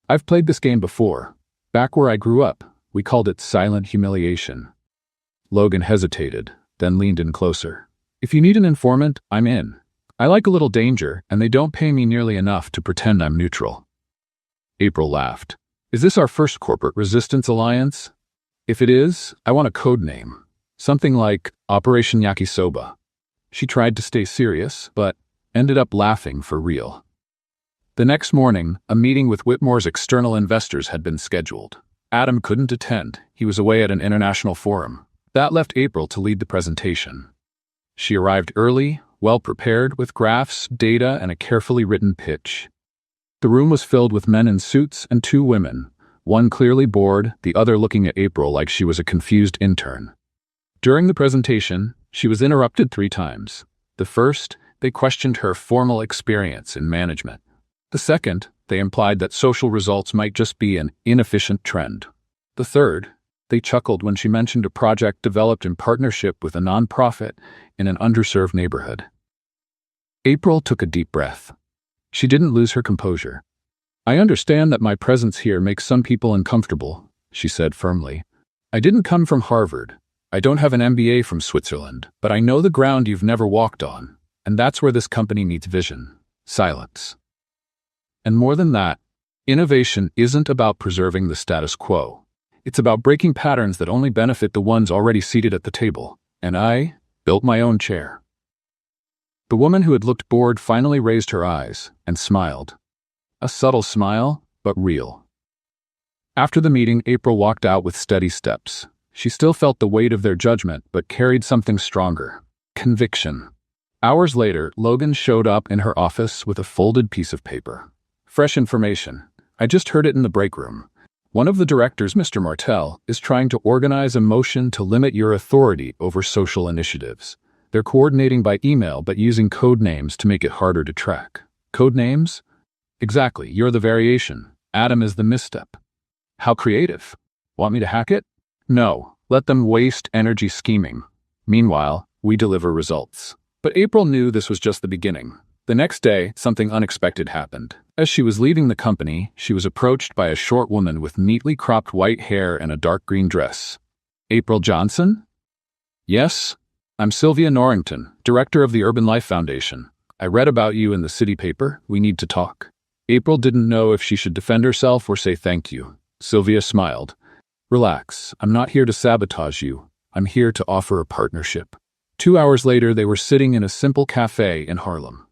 I've played this game before. Back where I grew up, we called it silent humiliation." Logan hesitated, then leaned in closer. "If you need an informant, I'm in. I like a little danger, and they don't pay me nearly enough to pretend I'm neutral." April laughed. "Is this our first corporate resistance alliance? If it is, I want a code name. Something like Operation Yakisoba." She tried to stay serious, but ended up laughing for real. The next morning, a meeting with Whitmore's external investors had been scheduled. Adam couldn't attend. He was away at an international forum. That left April to lead the presentation. She arrived early, well prepared, with graphs, data, and a carefully written pitch. The room was filled with men in suits and 2 women, one clearly bored, the other looking at April like she was a confused intern. During the presentation, she was interrupted 3 times. The first, they questioned her formal experience in management. The second, they implied that social results might just be an inefficient trend. The third, they chuckled when she mentioned a project developed in partnership with a nonprofit in an underserved neighborhood. April took a deep breath. She didn't lose her composure. "I understand that my presence here makes some people uncomfortable," she said firmly. "I didn't come from Harvard. I don't have an MBA from Switzerland, but I know the ground you've never walked on, and that's where this company needs vision, silence. And more than that, innovation isn't about preserving the status quo. It's about breaking patterns that only benefit the ones already seated at the table. And I built my own chair." The woman who had looked bored finally raised her eyes and smiled. A subtle smile, but real. After the meeting, April walked out with steady steps. She still felt the weight of their judgment, but carried something stronger: conviction. Hours later, Logan showed up in her office with a folded piece of paper. "Fresh information. I just heard it in the break room. One of the directors, Mr. Martel, is trying to organize a motion to limit your authority over social initiatives. They're coordinating by email but using code names to make it harder to track." "Code names?" "Exactly. You're the variation. Adam is the misstep." "How creative. Want me to hack it?" "No. Let them waste energy scheming. Meanwhile, we deliver results." But April knew this was just the beginning. The next day, something unexpected happened. As she was leaving the company, she was approached by a short woman with neatly cropped white hair and a dark green dress. "April Johnson?" "Yes. I'm Sylvia Norrington, director of the Urban Life Foundation. I read about you in the city paper. We need to talk." April didn't know if she should defend herself or say thank you. Sylvia smiled. "Relax. I'm not here to sabotage you. I'm here to offer a partnership." 2 hours later, they were sitting in a simple cafe in Harlem.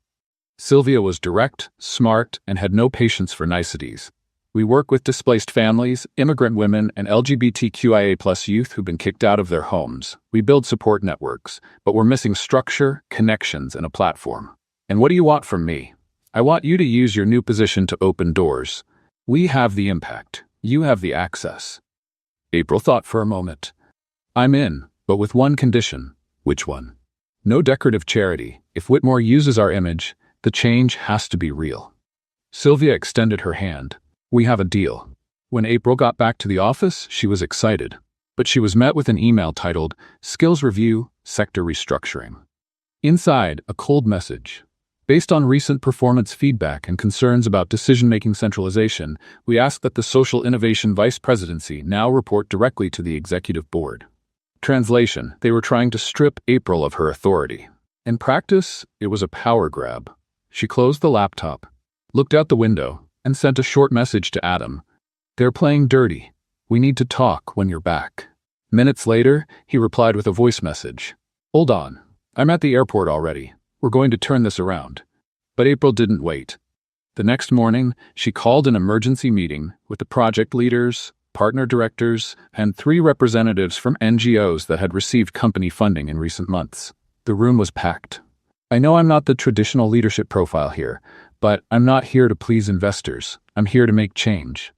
Sylvia was direct, smart, and had no patience for niceties. "We work with displaced families, immigrant women, and LGBTQIA+ youth who've been kicked out of their homes. We build support networks, but we're missing structure, connections, and a platform. And what do you want from me? I want you to use your new position to open doors. We have the impact. You have the access." April thought for a moment. "I'm in, but with one condition." "Which one?" "No decorative charity. If Whitmore uses our image, the change has to be real." Sylvia extended her hand. "We have a deal." When April got back to the office, she was excited. But she was met with an email titled, "Skills Review, Sector Restructuring." Inside, a cold message. "Based on recent performance feedback and concerns about decision-making centralization, we ask that the Social Innovation Vice Presidency now report directly to the Executive Board." Translation: they were trying to strip April of her authority. In practice, it was a power grab. She closed the laptop, looked out the window, and sent a short message to Adam. "They're playing dirty. We need to talk when you're back." Minutes later, he replied with a voice message. "Hold on. I'm at the airport already. We're going to turn this around." But April didn't wait. The next morning, she called an emergency meeting with the project leaders, partner directors, and 3 representatives from NGOs that had received company funding in recent months. The room was packed. I know I'm not the traditional leadership profile here, but I'm not here to please investors. I'm here to make change.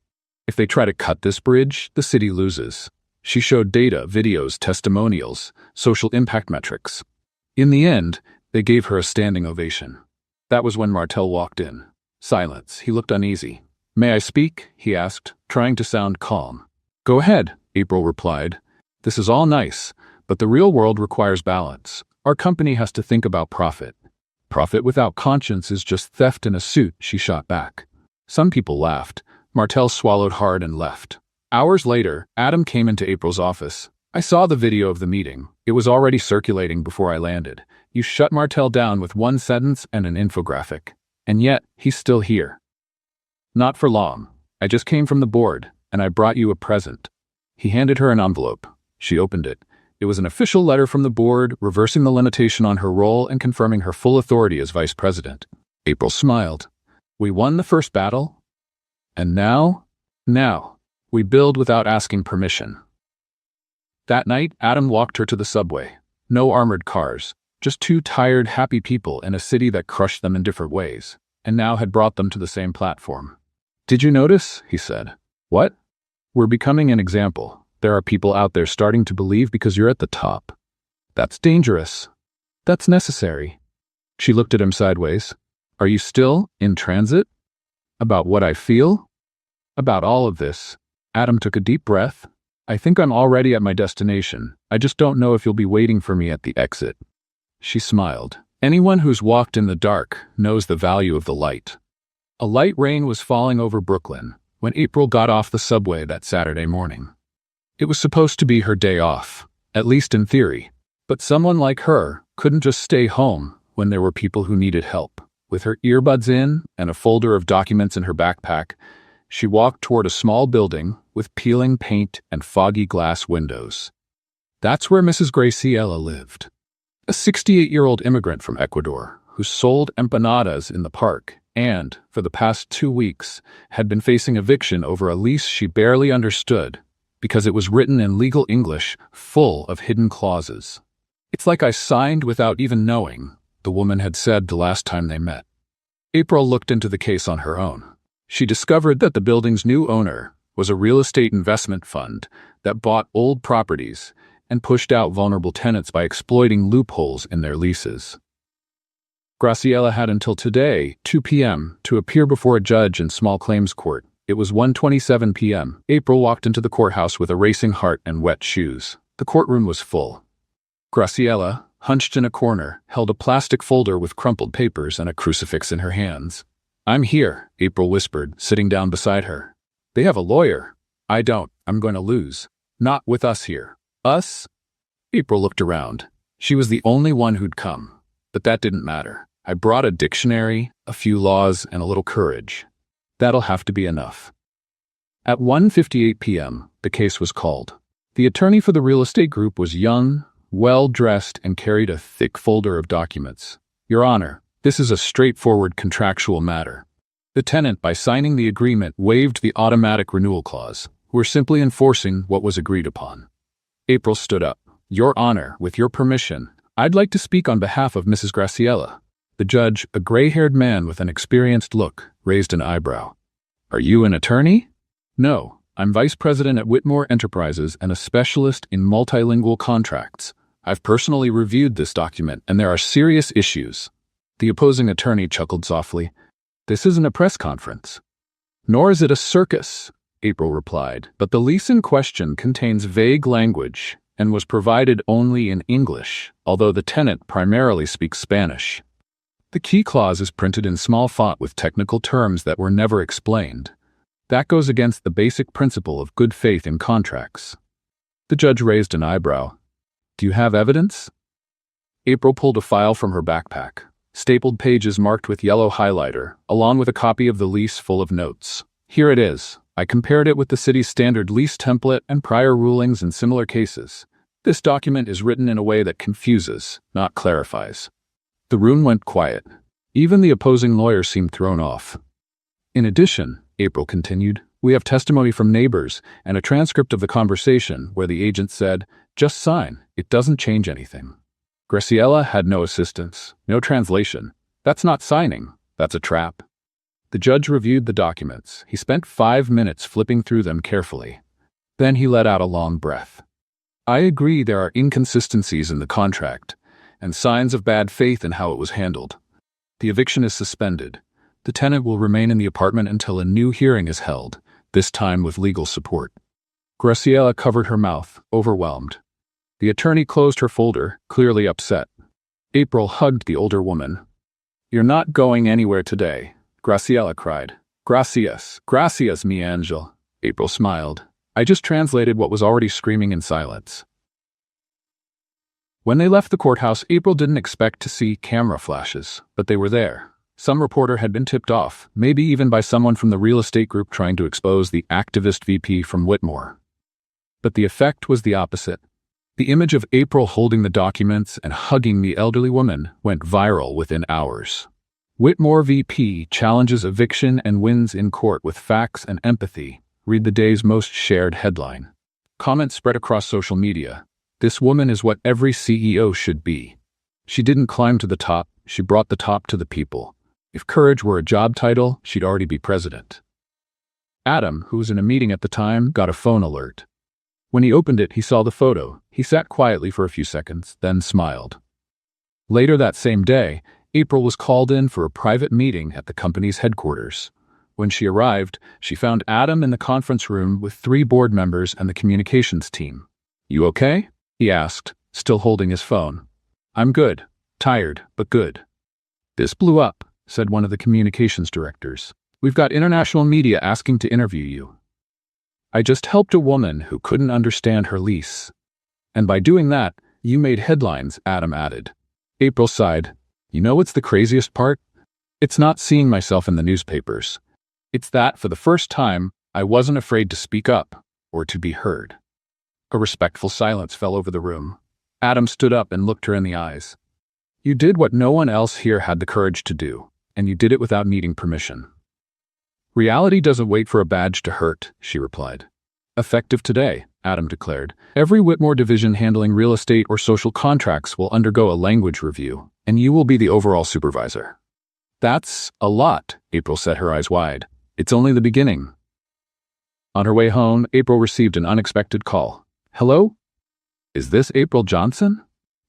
If they try to cut this bridge, the city loses. She showed data, videos, testimonials, social impact metrics. In the end, they gave her a standing ovation. That was when Martel walked in. Silence. He looked uneasy. "May I speak?" he asked, trying to sound calm. "Go ahead," April replied. "This is all nice, but the real world requires balance. Our company has to think about profit. Profit without conscience is just theft in a suit," she shot back. Some people laughed. Martel swallowed hard and left. Hours later, Adam came into April's office. "I saw the video of the meeting. It was already circulating before I landed. You shut Martel down with 1 sentence and an infographic. And yet, he's still here." "Not for long. I just came from the board, and I brought you a present." He handed her an envelope. She opened it. It was an official letter from the board, reversing the limitation on her role and confirming her full authority as vice president. April smiled. "We won the first battle. And now, we build without asking permission." That night, Adam walked her to the subway. No armored cars, just 2 tired, happy people in a city that crushed them in different ways, and now had brought them to the same platform. "Did you notice?" he said. "What?" "We're becoming an example. There are people out there starting to believe because you're at the top. That's dangerous. That's necessary." She looked at him sideways. "Are you still in transit? About what I feel? About all of this?" Adam took a deep breath. "I think I'm already at my destination. I just don't know if you'll be waiting for me at the exit." She smiled. Anyone who's walked in the dark knows the value of the light. A light rain was falling over Brooklyn when April got off the subway that Saturday morning. It was supposed to be her day off, at least in theory, but someone like her couldn't just stay home when there were people who needed help. With her earbuds in and a folder of documents in her backpack, she walked toward a small building with peeling paint and foggy glass windows. That's where Mrs. Graciela lived, a 68-year-old immigrant from Ecuador who sold empanadas in the park and, for the past 2 weeks, had been facing eviction over a lease she barely understood because it was written in legal English full of hidden clauses. "It's like I signed without even knowing," the woman had said the last time they met. April looked into the case on her own. She discovered that the building's new owner was a real estate investment fund that bought old properties and pushed out vulnerable tenants by exploiting loopholes in their leases. Graciela had until today, 2 p.m., to appear before a judge in small claims court. It was 1:27 p.m. April walked into the courthouse with a racing heart and wet shoes. The courtroom was full. Graciela, hunched in a corner, held a plastic folder with crumpled papers and a crucifix in her hands. "I'm here," April whispered, sitting down beside her. "They have a lawyer. I don't. I'm going to lose. Not with us here." "Us?" April looked around. She was the only one who'd come. But that didn't matter. "I brought a dictionary, a few laws, and a little courage. That'll have to be enough." At 1:58 p.m., the case was called. The attorney for the real estate group was young, well-dressed, and carried a thick folder of documents. "Your Honor, this is a straightforward contractual matter. The tenant, by signing the agreement, waived the automatic renewal clause. We're simply enforcing what was agreed upon." April stood up. "Your Honor, with your permission, I'd like to speak on behalf of Mrs. Graciela." The judge, a gray-haired man with an experienced look, raised an eyebrow. "Are you an attorney?" "No, I'm vice president at Whitmore Enterprises and a specialist in multilingual contracts. I've personally reviewed this document, and there are serious issues." The opposing attorney chuckled softly. "This isn't a press conference." "Nor is it a circus," April replied, "but the lease in question contains vague language and was provided only in English, although the tenant primarily speaks Spanish. The key clause is printed in small font with technical terms that were never explained. That goes against the basic principle of good faith in contracts." The judge raised an eyebrow. "Do you have evidence?" April pulled a file from her backpack, stapled pages marked with yellow highlighter, along with a copy of the lease full of notes. "Here it is. I compared it with the city's standard lease template and prior rulings in similar cases. This document is written in a way that confuses, not clarifies." The room went quiet. Even the opposing lawyer seemed thrown off. "In addition," April continued, We have testimony from neighbors and a transcript of the conversation where the agent said, "Just sign, it doesn't change anything." Graciela had no assistance, no translation. That's not signing, that's a trap. The judge reviewed the documents. He spent 5 minutes flipping through them carefully. Then he let out a long breath. I agree there are inconsistencies in the contract and signs of bad faith in how it was handled. The eviction is suspended. The tenant will remain in the apartment until a new hearing is held, this time with legal support. Graciela covered her mouth, overwhelmed. The attorney closed her folder, clearly upset. April hugged the older woman. You're not going anywhere today, Graciela cried. Gracias, mi angel. April smiled. I just translated what was already screaming in silence. When they left the courthouse, April didn't expect to see camera flashes, but they were there. Some reporter had been tipped off, maybe even by someone from the real estate group trying to expose the activist VP from Whitmore. But the effect was the opposite. The image of April holding the documents and hugging the elderly woman went viral within hours. Whitmore VP challenges eviction and wins in court with facts and empathy. Read the day's most shared headline. Comments spread across social media. This woman is what every CEO should be. She didn't climb to the top, she brought the top to the people. If courage were a job title, she'd already be president. Adam, who was in a meeting at the time, got a phone alert. When he opened it, he saw the photo. He sat quietly for a few seconds, then smiled. Later that same day, April was called in for a private meeting at the company's headquarters. When she arrived, she found Adam in the conference room with 3 board members and the communications team. You okay? He asked, still holding his phone. I'm good. Tired, but good. This blew up, said one of the communications directors. We've got international media asking to interview you. I just helped a woman who couldn't understand her lease. And by doing that, you made headlines, Adam added. April sighed. You know what's the craziest part? It's not seeing myself in the newspapers. It's that, for the first time, I wasn't afraid to speak up or to be heard. A respectful silence fell over the room. Adam stood up and looked her in the eyes. You did what no one else here had the courage to do, and you did it without needing permission. Reality doesn't wait for a badge to hurt, she replied. Effective today, Adam declared. Every Whitmore division handling real estate or social contracts will undergo a language review, and you will be the overall supervisor. That's a lot, April said, her eyes wide. It's only the beginning. On her way home, April received an unexpected call. Hello? Is this April Johnson?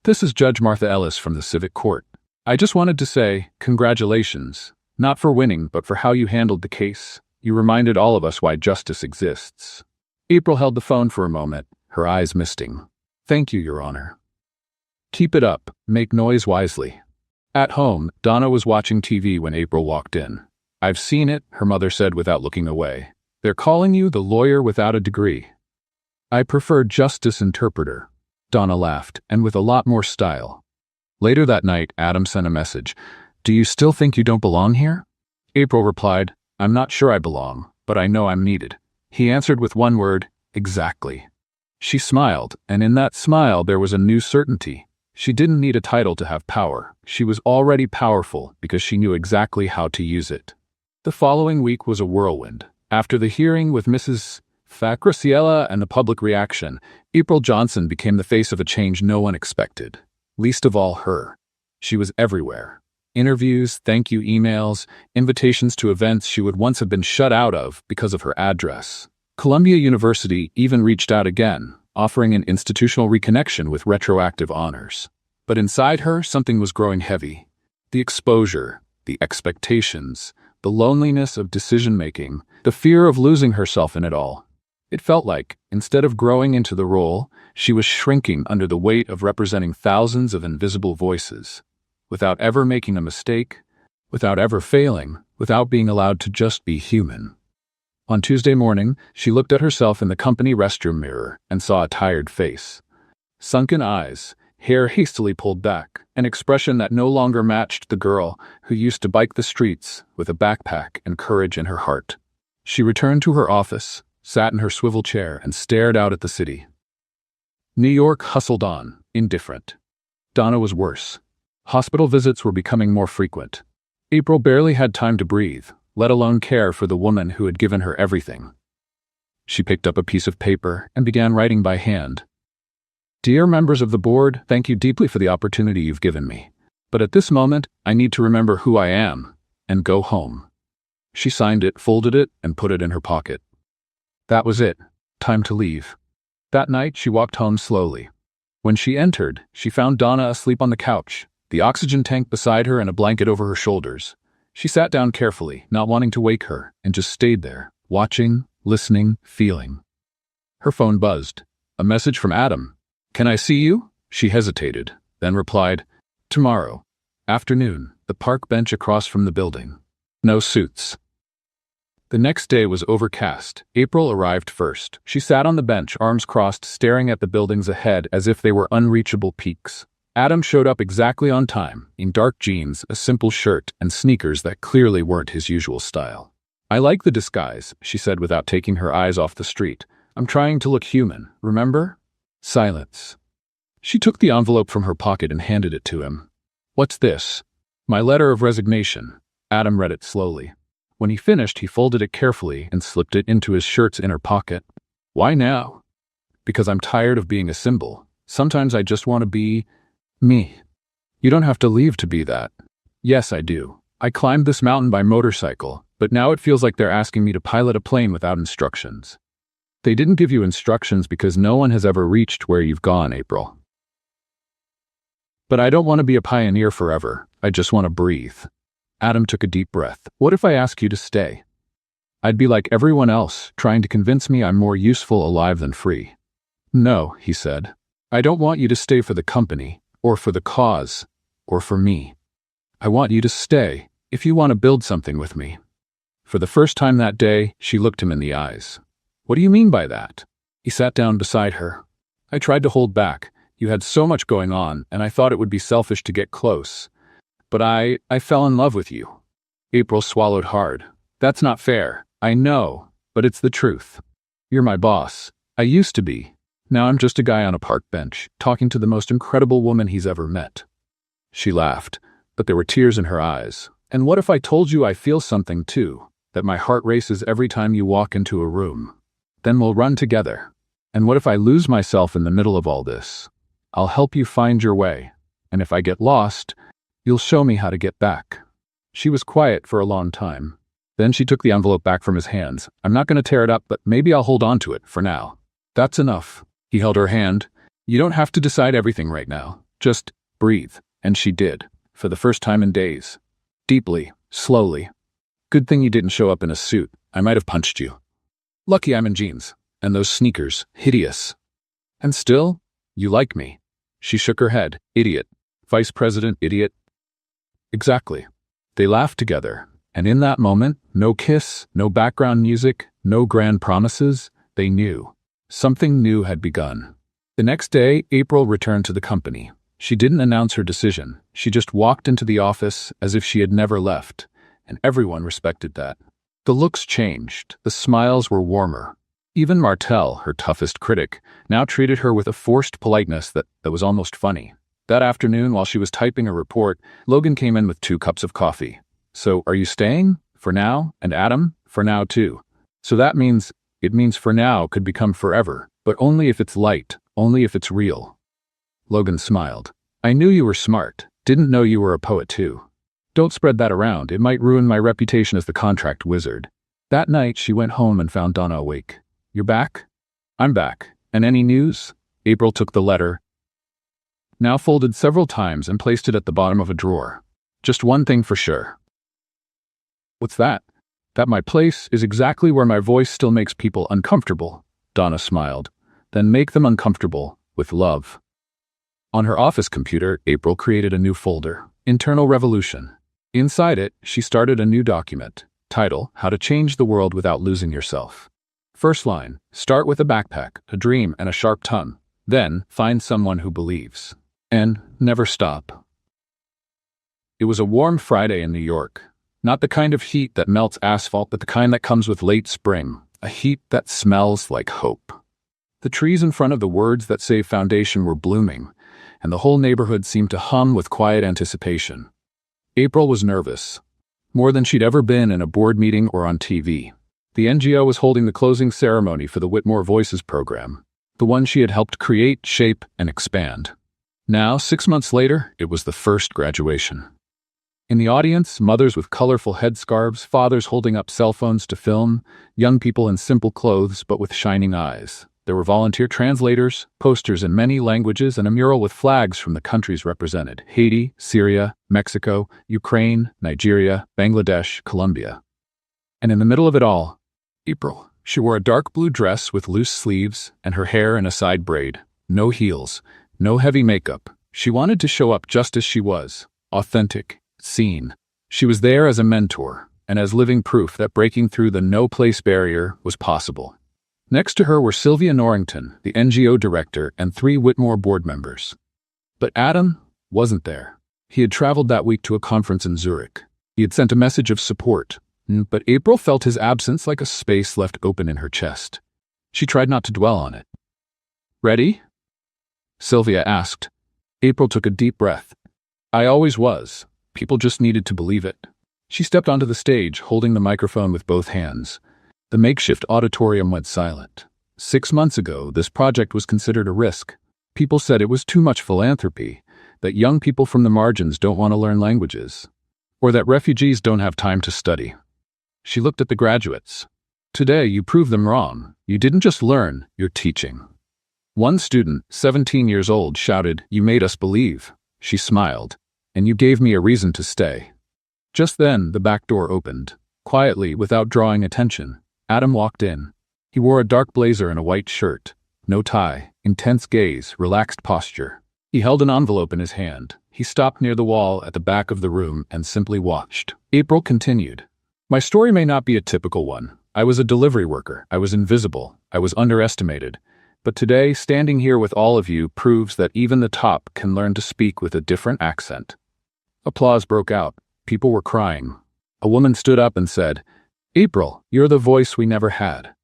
This is Judge Martha Ellis from the Civic Court. I just wanted to say, congratulations. Not for winning, but for how you handled the case. You reminded all of us why justice exists. April held the phone for a moment, her eyes misting. Thank you, Your Honor. Keep it up. Make noise wisely. At home, Donna was watching TV when April walked in. I've seen it, her mother said without looking away. They're calling you the lawyer without a degree. I prefer justice interpreter. Donna laughed, and with a lot more style. Later that night, Adam sent a message. Do you still think you don't belong here? April replied, I'm not sure I belong, but I know I'm needed. He answered with one word, exactly. She smiled, and in that smile there was a new certainty. She didn't need a title to have power. She was already powerful because she knew exactly how to use it. The following week was a whirlwind. After the hearing with Mrs. Graciela and the public reaction, April Johnson became the face of a change no one expected. Least of all her. She was everywhere. Interviews, thank you emails, invitations to events she would once have been shut out of because of her address. Columbia University even reached out again, offering an institutional reconnection with retroactive honors. But inside her, something was growing heavy. The exposure, the expectations, the loneliness of decision-making, the fear of losing herself in it all. It felt like, instead of growing into the role, she was shrinking under the weight of representing thousands of invisible voices, without ever making a mistake, without ever failing, without being allowed to just be human. On Tuesday morning, she looked at herself in the company restroom mirror and saw a tired face. Sunken eyes, hair hastily pulled back, an expression that no longer matched the girl who used to bike the streets with a backpack and courage in her heart. She returned to her office, sat in her swivel chair, and stared out at the city. New York hustled on, indifferent. Donna was worse. Hospital visits were becoming more frequent. April barely had time to breathe, let alone care for the woman who had given her everything. She picked up a piece of paper and began writing by hand. Dear members of the board, thank you deeply for the opportunity you've given me. But at this moment, I need to remember who I am and go home. She signed it, folded it, and put it in her pocket. That was it. Time to leave. That night, she walked home slowly. When she entered, she found Donna asleep on the couch, the oxygen tank beside her and a blanket over her shoulders. She sat down carefully, not wanting to wake her, and just stayed there, watching, listening, feeling. Her phone buzzed. A message from Adam. Can I see you? She hesitated, then replied, Tomorrow. Afternoon, the park bench across from the building. No suits. The next day was overcast. April arrived first. She sat on the bench, arms crossed, staring at the buildings ahead as if they were unreachable peaks. Adam showed up exactly on time, in dark jeans, a simple shirt, and sneakers that clearly weren't his usual style. I like the disguise, she said without taking her eyes off the street. I'm trying to look human, remember? Silence. She took the envelope from her pocket and handed it to him. What's this? My letter of resignation. Adam read it slowly. When he finished, he folded it carefully and slipped it into his shirt's inner pocket. Why now? Because I'm tired of being a symbol. Sometimes I just want to be me. You don't have to leave to be that. Yes, I do. I climbed this mountain by motorcycle, but now it feels like they're asking me to pilot a plane without instructions. They didn't give you instructions because no one has ever reached where you've gone, April. But I don't want to be a pioneer forever. I just want to breathe. Adam took a deep breath. What if I ask you to stay? I'd be like everyone else, trying to convince me I'm more useful alive than free. No, he said. I don't want you to stay for the company, or for the cause, or for me. I want you to stay, if you want to build something with me. For the first time that day, she looked him in the eyes. What do you mean by that? He sat down beside her. I tried to hold back. You had so much going on, and I thought it would be selfish to get close. But I fell in love with you. April swallowed hard. That's not fair. I know, but it's the truth. You're my boss. I used to be. Now I'm just a guy on a park bench, talking to the most incredible woman he's ever met. She laughed, but there were tears in her eyes. And what if I told you I feel something too, that my heart races every time you walk into a room? Then we'll run together. And what if I lose myself in the middle of all this? I'll help you find your way. And if I get lost, you'll show me how to get back. She was quiet for a long time. Then she took the envelope back from his hands. I'm not going to tear it up, but maybe I'll hold on to it for now. That's enough. He held her hand. You don't have to decide everything right now. Just breathe. And she did, for the first time in days. Deeply, slowly. Good thing you didn't show up in a suit. I might have punched you. Lucky I'm in jeans. And those sneakers, hideous. And still, you like me. She shook her head. Idiot. Vice President, idiot. Exactly. They laughed together, and in that moment, no kiss, no background music, no grand promises, they knew. Something new had begun. The next day, April returned to the company. She didn't announce her decision. She just walked into the office as if she had never left, and everyone respected that. The looks changed. The smiles were warmer. Even Martel, her toughest critic, now treated her with a forced politeness that was almost funny. That afternoon, while she was typing a report, Logan came in with 2 cups of coffee. So, are you staying? For now? And Adam? For now, too. So that means, for now could become forever, but only if it's light, only if it's real. Logan smiled. I knew you were smart. Didn't know you were a poet, too. Don't spread that around. It might ruin my reputation as the contract wizard. That night, she went home and found Donna awake. You're back? I'm back. And any news? April took the letter, now folded several times, and placed it at the bottom of a drawer. Just one thing for sure. What's that? That my place is exactly where my voice still makes people uncomfortable, Donna smiled. Then make them uncomfortable with love. On her office computer, April created a new folder, Internal Revolution. Inside it, she started a new document. Title, How to Change the World Without Losing Yourself. First line, start with a backpack, a dream, and a sharp tongue. Then, find someone who believes. And never stop. It was a warm Friday in New York. Not the kind of heat that melts asphalt, but the kind that comes with late spring. A heat that smells like hope. The trees in front of the Words That Save Foundation were blooming, and the whole neighborhood seemed to hum with quiet anticipation. April was nervous. More than she'd ever been in a board meeting or on TV. The NGO was holding the closing ceremony for the Whitmore Voices program, the one she had helped create, shape, and expand. Now, 6 months later, it was the first graduation. In the audience, mothers with colorful headscarves, fathers holding up cell phones to film, young people in simple clothes but with shining eyes. There were volunteer translators, posters in many languages, and a mural with flags from the countries represented: Haiti, Syria, Mexico, Ukraine, Nigeria, Bangladesh, Colombia. And in the middle of it all, April. She wore a dark blue dress with loose sleeves and her hair in a side braid. No heels, no heavy makeup. She wanted to show up just as she was, authentic, seen. She was there as a mentor and as living proof that breaking through the no-place barrier was possible. Next to her were Sylvia Norrington, the NGO director, and 3 Whitmore board members. But Adam wasn't there. He had traveled that week to a conference in Zurich. He had sent a message of support, but April felt his absence like a space left open in her chest. She tried not to dwell on it. "Ready?" Sylvia asked. April took a deep breath. "I always was. People just needed to believe it." She stepped onto the stage, holding the microphone with both hands. The makeshift auditorium went silent. 6 months ago, this project was considered a risk. People said it was too much philanthropy, that young people from the margins don't want to learn languages, or that refugees don't have time to study. She looked at the graduates. "Today, you proved them wrong. You didn't just learn, you're teaching." One student, 17 years old, shouted, "You made us believe." She smiled, "And you gave me a reason to stay." Just then, the back door opened. Quietly, without drawing attention, Adam walked in. He wore a dark blazer and a white shirt. No tie, intense gaze, relaxed posture. He held an envelope in his hand. He stopped near the wall at the back of the room and simply watched. April continued. "My story may not be a typical one. I was a delivery worker. I was invisible. I was underestimated. But today, standing here with all of you proves that even the top can learn to speak with a different accent." Applause broke out. People were crying. A woman stood up and said, "April, you're the voice we never had."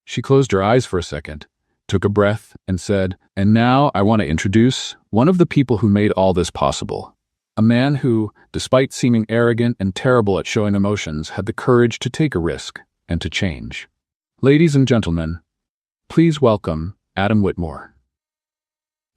She closed her eyes for a second, took a breath, and said, "And now I want to introduce one of the people who made all this possible. A man who, despite seeming arrogant and terrible at showing emotions, had the courage to take a risk and to change. Ladies and gentlemen, please welcome Adam Whitmore."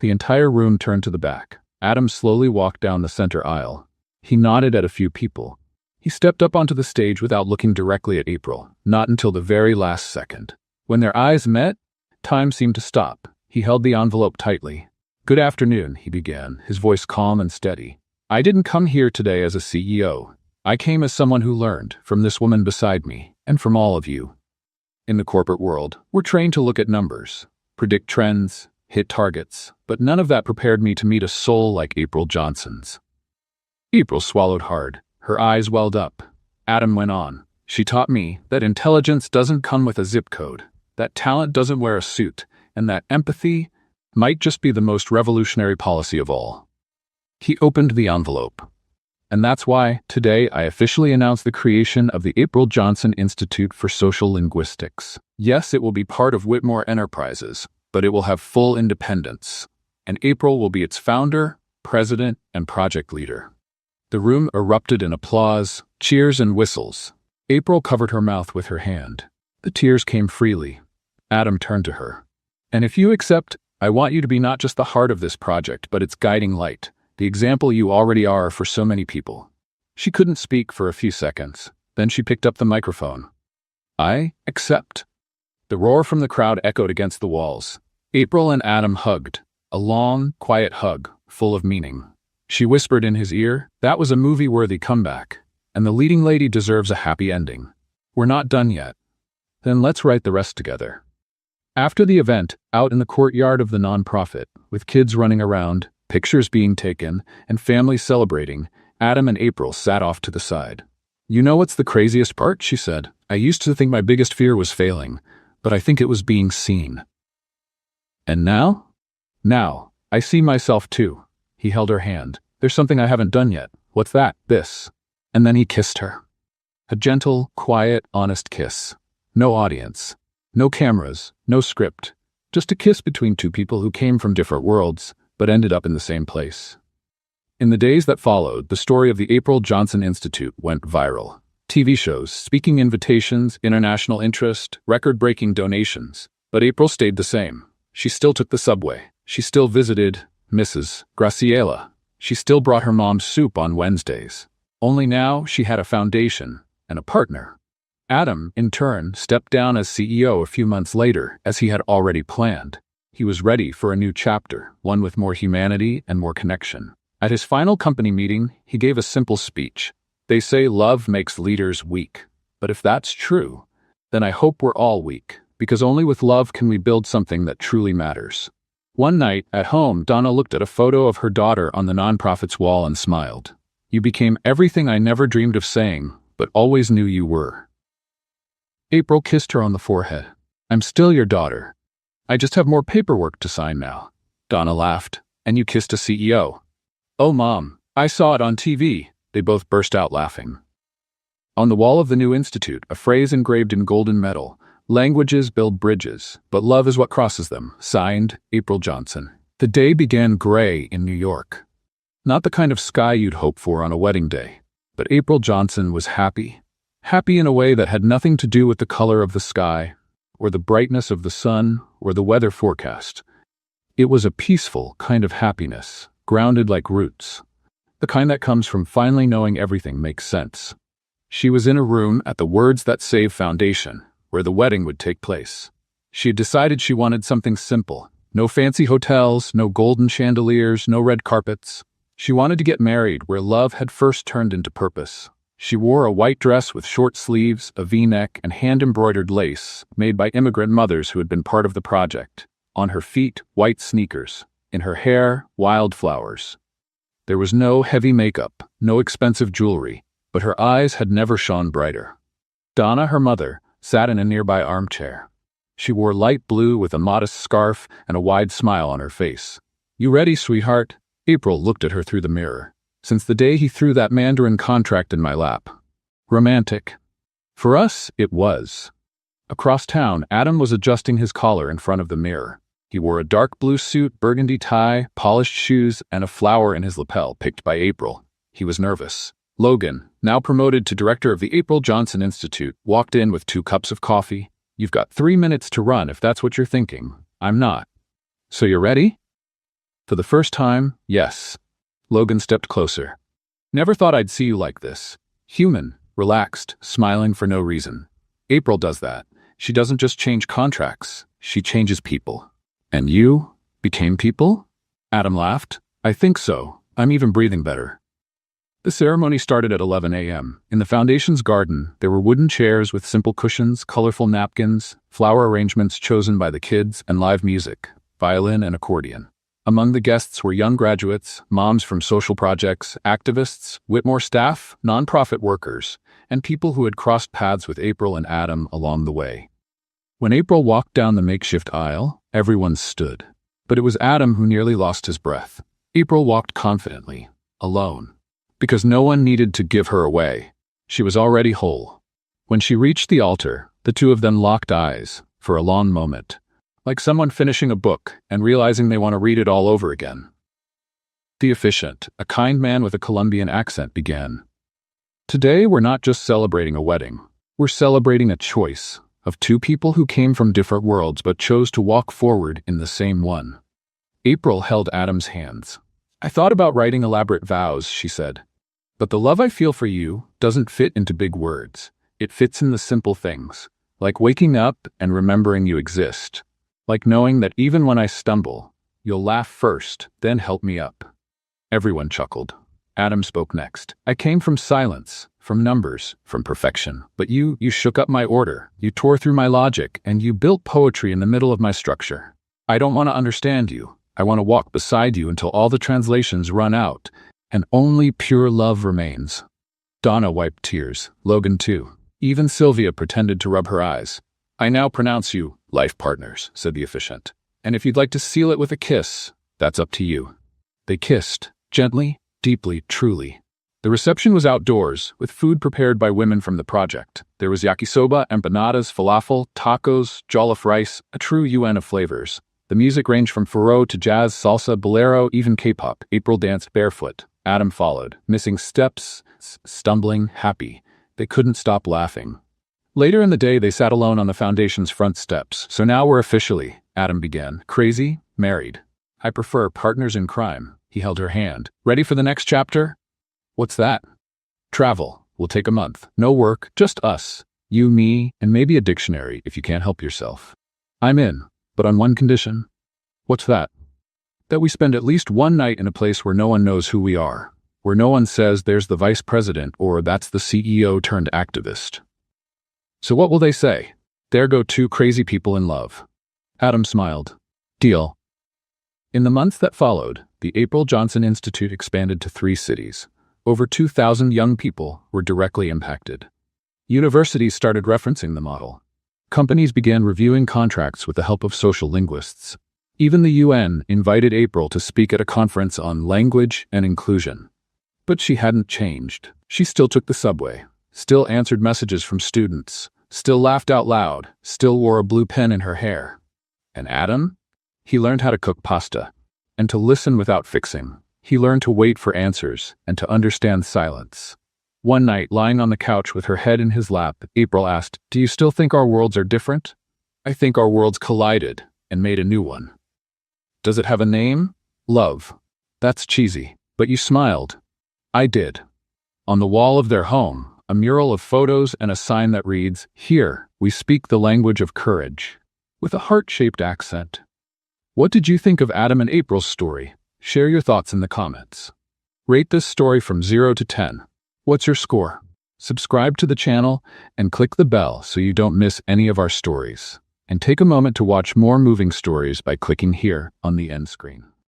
The entire room turned to the back. Adam slowly walked down the center aisle. He nodded at a few people. He stepped up onto the stage without looking directly at April, not until the very last second. When their eyes met, time seemed to stop. He held the envelope tightly. "Good afternoon," he began, his voice calm and steady. "I didn't come here today as a CEO. I came as someone who learned from this woman beside me and from all of you. In the corporate world, we're trained to look at numbers, predict trends, hit targets, but none of that prepared me to meet a soul like April Johnson's." April swallowed hard. Her eyes welled up. Adam went on. "She taught me that intelligence doesn't come with a zip code, that talent doesn't wear a suit, and that empathy might just be the most revolutionary policy of all." He opened the envelope. "And that's why, today, I officially announce the creation of the April Johnson Institute for Social Linguistics. Yes, it will be part of Whitmore Enterprises, but it will have full independence. And April will be its founder, president, and project leader." The room erupted in applause, cheers, and whistles. April covered her mouth with her hand. The tears came freely. Adam turned to her. "And if you accept, I want you to be not just the heart of this project, but its guiding light, the example you already are for so many people." She couldn't speak for a few seconds. Then she picked up the microphone. "I accept." The roar from the crowd echoed against the walls. April and Adam hugged. A long, quiet hug, full of meaning. She whispered in his ear, "That was a movie-worthy comeback, and the leading lady deserves a happy ending. We're not done yet. Then let's write the rest together." After the event, out in the courtyard of the nonprofit, with kids running around, pictures being taken, and families celebrating, Adam and April sat off to the side. "You know what's the craziest part?" she said. "I used to think my biggest fear was failing, but I think it was being seen. And now? Now, I see myself too." He held her hand. "There's something I haven't done yet." "What's that?" "This." And then he kissed her. A gentle, quiet, honest kiss. No audience. No cameras. No script. Just a kiss between two people who came from different worlds, but ended up in the same place. In the days that followed, the story of the April Johnson Institute went viral. TV shows, speaking invitations, international interest, record-breaking donations. But April stayed the same. She still took the subway. She still visited Mrs. Graciela. She still brought her mom soup on Wednesdays. Only now she had a foundation and a partner. Adam, in turn, stepped down as CEO a few months later, as he had already planned. He was ready for a new chapter, one with more humanity and more connection. At his final company meeting, he gave a simple speech. They say love makes leaders weak. But if that's true, then I hope we're all weak, because only with love can we build something that truly matters. One night, at home, Donna looked at a photo of her daughter on the nonprofit's wall and smiled. You became everything I never dreamed of saying, but always knew you were. April kissed her on the forehead. I'm still your daughter. I just have more paperwork to sign now. Donna laughed. And you kissed a CEO. Oh, Mom, I saw it on TV. They both burst out laughing. On the wall of the new institute, a phrase engraved in golden metal. Languages build bridges, but love is what crosses them. Signed, April Johnson. The day began gray in New York. Not the kind of sky you'd hope for on a wedding day. But April Johnson was happy. Happy in a way that had nothing to do with the color of the sky, or the brightness of the sun, or the weather forecast. It was a peaceful kind of happiness, grounded like roots. The kind that comes from finally knowing everything makes sense. She was in a room at the Words That Save Foundation, where the wedding would take place. She had decided she wanted something simple. No fancy hotels, no golden chandeliers, no red carpets. She wanted to get married where love had first turned into purpose. She wore a white dress with short sleeves, a V-neck, and hand-embroidered lace made by immigrant mothers who had been part of the project. On her feet, white sneakers. In her hair, wildflowers. There was no heavy makeup, no expensive jewelry, but her eyes had never shone brighter. Donna, her mother, sat in a nearby armchair. She wore light blue with a modest scarf and a wide smile on her face. You ready, sweetheart? April looked at her through the mirror. Since the day he threw that Mandarin contract in my lap. Romantic. For us, it was. Across town, Adam was adjusting his collar in front of the mirror. He wore a dark blue suit, burgundy tie, polished shoes, and a flower in his lapel picked by April. He was nervous. Logan, now promoted to director of the April Johnson Institute, walked in with 2 cups of coffee. You've got 3 minutes to run if that's what you're thinking. I'm not. So you're ready? For the first time, yes. Logan stepped closer. Never thought I'd see you like this. Human, relaxed, smiling for no reason. April does that. She doesn't just change contracts. She changes people. And you became people? Adam laughed. I think so. I'm even breathing better. The ceremony started at 11 a.m. In the foundation's garden, there were wooden chairs with simple cushions, colorful napkins, flower arrangements chosen by the kids, and live music, violin and accordion. Among the guests were young graduates, moms from social projects, activists, Whitmore staff, nonprofit workers, and people who had crossed paths with April and Adam along the way. When April walked down the makeshift aisle, everyone stood. But it was Adam who nearly lost his breath. April walked confidently, alone. Because no one needed to give her away. She was already whole. When she reached the altar, the two of them locked eyes for a long moment. Like someone finishing a book and realizing they want to read it all over again. The officiant, a kind man with a Colombian accent, began. Today we're not just celebrating a wedding. We're celebrating a choice of 2 people who came from different worlds but chose to walk forward in the same one. April held Adam's hands. I thought about writing elaborate vows, she said. But the love I feel for you doesn't fit into big words. It fits in the simple things, like waking up and remembering you exist. Like knowing that even when I stumble, you'll laugh first, then help me up. Everyone chuckled. Adam spoke next. I came from silence, from numbers, from perfection. But you shook up my order. You tore through my logic, and you built poetry in the middle of my structure. I don't want to understand you. I want to walk beside you until all the translations run out, and only pure love remains. Donna wiped tears. Logan too. Even Sylvia pretended to rub her eyes. I now pronounce you life partners, said the officiant. And if you'd like to seal it with a kiss, that's up to you. They kissed, gently, deeply, truly. The reception was outdoors, with food prepared by women from the project. There was yakisoba, empanadas, falafel, tacos, jollof rice, a true UN of flavors. The music ranged from Faro to jazz, salsa, bolero, even K-pop. April danced barefoot. Adam followed, missing steps, stumbling, happy. They couldn't stop laughing. Later in the day, they sat alone on the foundation's front steps. So now we're officially, Adam began, crazy, married. I prefer partners in crime. He held her hand. Ready for the next chapter? What's that? Travel. Will take a month. No work, just us. You, me, and maybe a dictionary if you can't help yourself. I'm in, but on one condition. What's that? That we spend at least one night in a place where no one knows who we are. Where no one says there's the vice president or that's the CEO turned activist. So what will they say? There go two crazy people in love. Adam smiled. Deal. In the months that followed, the April Johnson Institute expanded to 3 cities. Over 2,000 young people were directly impacted. Universities started referencing the model. Companies began reviewing contracts with the help of social linguists. Even the UN invited April to speak at a conference on language and inclusion. But she hadn't changed. She still took the subway, still answered messages from students, still laughed out loud, still wore a blue pen in her hair. And Adam? He learned how to cook pasta, and to listen without fixing. He learned to wait for answers and to understand silence. One night, lying on the couch with her head in his lap, April asked, "Do you still think our worlds are different?" "I think our worlds collided and made a new one." "Does it have a name?" "Love." "That's cheesy, but you smiled." "I did." On the wall of their home, a mural of photos and a sign that reads, "Here, we speak the language of courage," with a heart-shaped accent. What did you think of Adam and April's story? Share your thoughts in the comments. Rate this story from 0 to 10. What's your score? Subscribe to the channel and click the bell so you don't miss any of our stories. And take a moment to watch more moving stories by clicking here on the end screen.